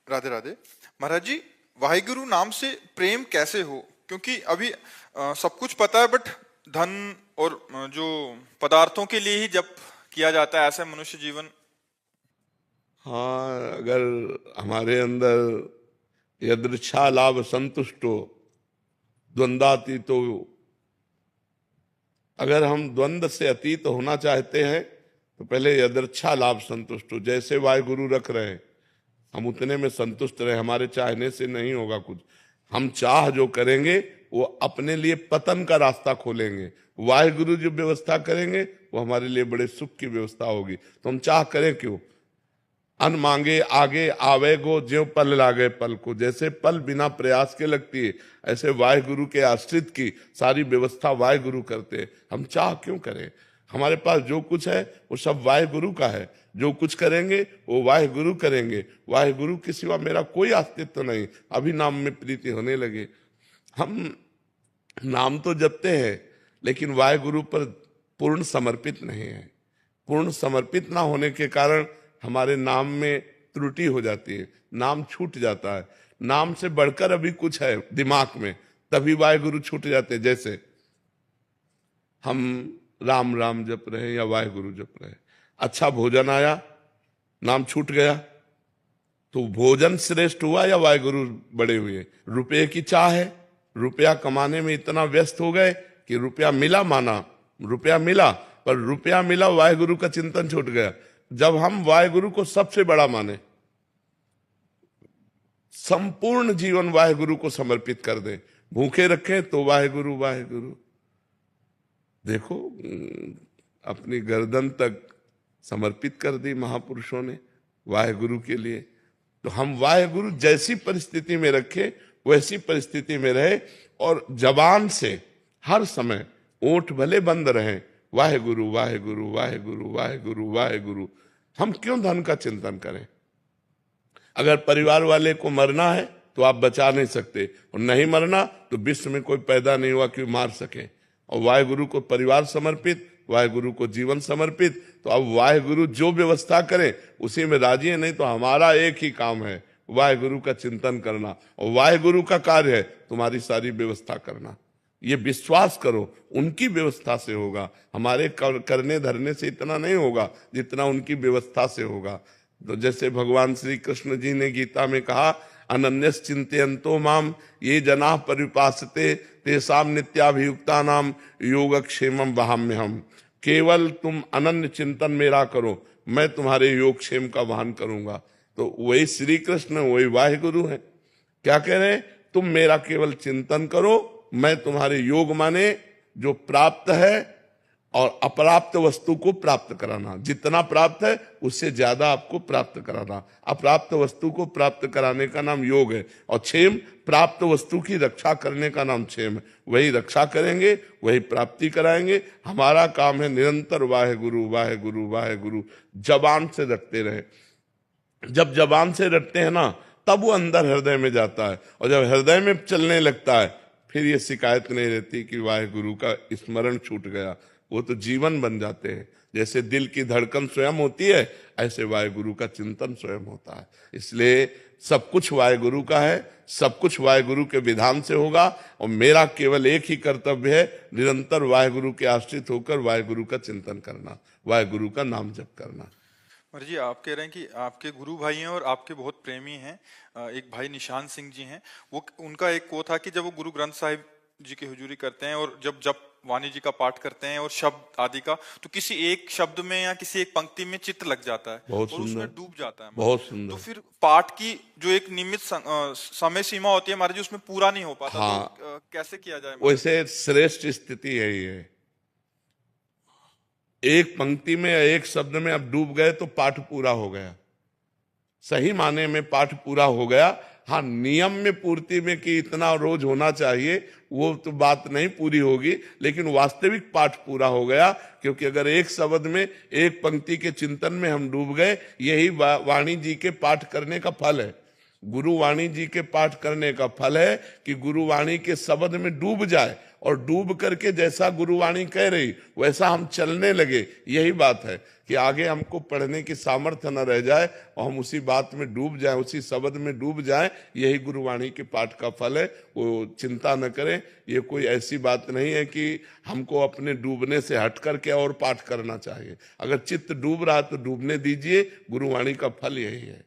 राधे राधे। महाराज जी, वाहेगुरु नाम से प्रेम कैसे हो? क्योंकि अभी सब कुछ पता है, बट धन और जो पदार्थों के लिए ही जप किया जाता है, ऐसा मनुष्य जीवन। हाँ, अगर हमारे अंदर यदृच्छा लाभ संतुष्टो द्वंद्वातीतो, अगर हम द्वंद्व से अतीत होना चाहते हैं तो पहले यदृच्छा लाभ संतुष्ट हो। जैसे वाहेगुरु रख रहे हैं हम उतने में संतुष्ट रहे, हमारे चाहने से नहीं होगा कुछ। हम चाह जो करेंगे वो अपने लिए पतन का रास्ता खोलेंगे। वाहेगुरु जो व्यवस्था करेंगे वो हमारे लिए बड़े सुख की व्यवस्था होगी। तो हम चाह करें क्यों? अन मांगे आगे आवे गो, ज्यों पल लागे पल को। जैसे पल बिना प्रयास के लगती है, ऐसे वाहेगुरु के आश्रित की सारी व्यवस्था वाहेगुरु करते हैं। हम चाह क्यों करें? हमारे पास जो कुछ है वो सब वाहेगुरु का है। जो कुछ करेंगे वो वाहेगुरु करेंगे। वाहेगुरु के सिवा मेरा कोई अस्तित्व नहीं। अभी नाम में प्रीति होने लगे। हम नाम तो जपते हैं लेकिन वाहेगुरु पर पूर्ण समर्पित नहीं है। पूर्ण समर्पित ना होने के कारण हमारे नाम में त्रुटि हो जाती है, नाम छूट जाता है। नाम से बढ़कर अभी कुछ है दिमाग में, तभी वाहेगुरु छूट जाते। जैसे हम राम राम जप रहे या वाहेगुरु जप रहे, अच्छा भोजन आया, नाम छूट गया, तो भोजन श्रेष्ठ हुआ या वाहेगुरु बड़े हुए? रुपये की चाह है, रुपया कमाने में इतना व्यस्त हो गए कि रुपया मिला, माना रुपया मिला, पर रुपया मिला, वाहेगुरु का चिंतन छूट गया। जब हम वाहेगुरु को सबसे बड़ा माने, संपूर्ण जीवन वाहेगुरु को समर्पित कर दें, भूखे रखें तो वाहेगुरु वाहेगुरु। देखो अपनी गर्दन तक समर्पित कर दी महापुरुषों ने वाहेगुरु के लिए। तो हम वाहेगुरु जैसी परिस्थिति में रखें वैसी परिस्थिति में रहे, और जबान से हर समय ओंठ भले बंद रहें वाहे गुरु वाहे गुरु वाहे गुरु वाहे गुरु वाहे गुरु। हम क्यों धन का चिंतन करें? अगर परिवार वाले को मरना है तो आप बचा नहीं सकते, और नहीं मरना तो विश्व में कोई पैदा नहीं हुआ कि मार सके। और वाहे गुरु को परिवार समर्पित, वाहे गुरु को जीवन समर्पित, तो अब वाहे गुरु जो व्यवस्था करें उसी में राजी है। नहीं तो हमारा एक ही काम है, वाहे गुरु का चिंतन करना, और वाहे गुरु का कार्य है तुम्हारी सारी व्यवस्था करना। ये विश्वास करो उनकी व्यवस्था से होगा, हमारे करने धरने से इतना नहीं होगा जितना उनकी व्यवस्था से होगा। तो जैसे भगवान श्री कृष्ण जी ने गीता में कहा, अनन्यस चिंतयन्तो माम ये जना परिपासते तेषाम नित्याभियुक्ता नाम योगक्षेमम वहाम्यहम। केवल तुम अनन्य चिंतन मेरा करो, मैं तुम्हारे योगक्षेम का वहन करूंगा। तो वही श्री कृष्ण, वही वाहिगुरु है। क्या कह रहे हैं? तुम मेरा केवल चिंतन करो, मैं तुम्हारे योग माने जो प्राप्त है और अप्राप्त वस्तु को प्राप्त कराना। जितना प्राप्त है उससे ज्यादा आपको प्राप्त कराना। अप्राप्त वस्तु को प्राप्त कराने का नाम योग है, और क्षेम प्राप्त वस्तु की रक्षा करने का नाम क्षेम है। वही रक्षा करेंगे, वही प्राप्ति कराएंगे। हमारा काम है निरंतर वाहे गुरु वाहे गुरु वाहे गुरु जबान से रटते रहे। जब जबान से रटते हैं ना, तब वो अंदर हृदय में जाता है, और जब हृदय में चलने लगता है फिर ये शिकायत नहीं रहती कि वाहे गुरु का स्मरण छूट गया। वो तो जीवन बन जाते हैं। जैसे दिल की धड़कन स्वयं होती है, ऐसे वाहे गुरु का चिंतन स्वयं होता है। इसलिए सब कुछ वाहे गुरु का है, सब कुछ वाहे गुरु के विधान से होगा, और मेरा केवल एक ही कर्तव्य है, निरंतर वाहे गुरु के आश्रित होकर वाहे गुरु का चिंतन करना, वाहे गुरु का नाम जप करना। महाराज जी, आप कह रहे हैं कि आपके गुरु भाई हैं और आपके बहुत प्रेमी हैं। एक भाई निशान सिंह जी हैं, वो उनका एक वो था कि जब वो गुरु ग्रंथ साहिब जी की हुजूरी करते हैं और जब वाणी जी का पाठ करते हैं और शब्द आदि का, तो किसी एक शब्द में या किसी एक पंक्ति में चित्त लग जाता है और उसमें डूब जाता है। बहुत सुंदर। तो फिर पाठ की जो एक नियमित समय सीमा होती है महाराज जी, उसमें पूरा नहीं हो पाता। हाँ, तो कैसे किया जाए? वैसे श्रेष्ठ स्थिति है ये। एक पंक्ति में, एक शब्द में अब डूब गए तो पाठ पूरा हो गया, सही माने में पाठ पूरा हो गया। हाँ, नियम में पूर्ति में कि इतना रोज होना चाहिए, वो तो बात नहीं पूरी होगी, लेकिन वास्तविक पाठ पूरा हो गया। क्योंकि अगर एक शब्द में, एक पंक्ति के चिंतन में हम डूब गए, यही वाणी जी के पाठ करने का फल है। गुरु वाणी जी के पाठ करने का फल है कि गुरु वाणी के शब्द में डूब जाए, और डूब करके जैसा गुरुवाणी कह रही वैसा हम चलने लगे। यही बात है कि आगे हमको पढ़ने की सामर्थ्य न रह जाए और हम उसी बात में डूब जाएं, उसी शब्द में डूब जाएं। यही गुरुवाणी के पाठ का फल है। वो चिंता न करें, ये कोई ऐसी बात नहीं है कि हमको अपने डूबने से हट करके और पाठ करना चाहिए। अगर चित्त डूब रहा तो डूबने दीजिए, गुरुवाणी का फल यही है।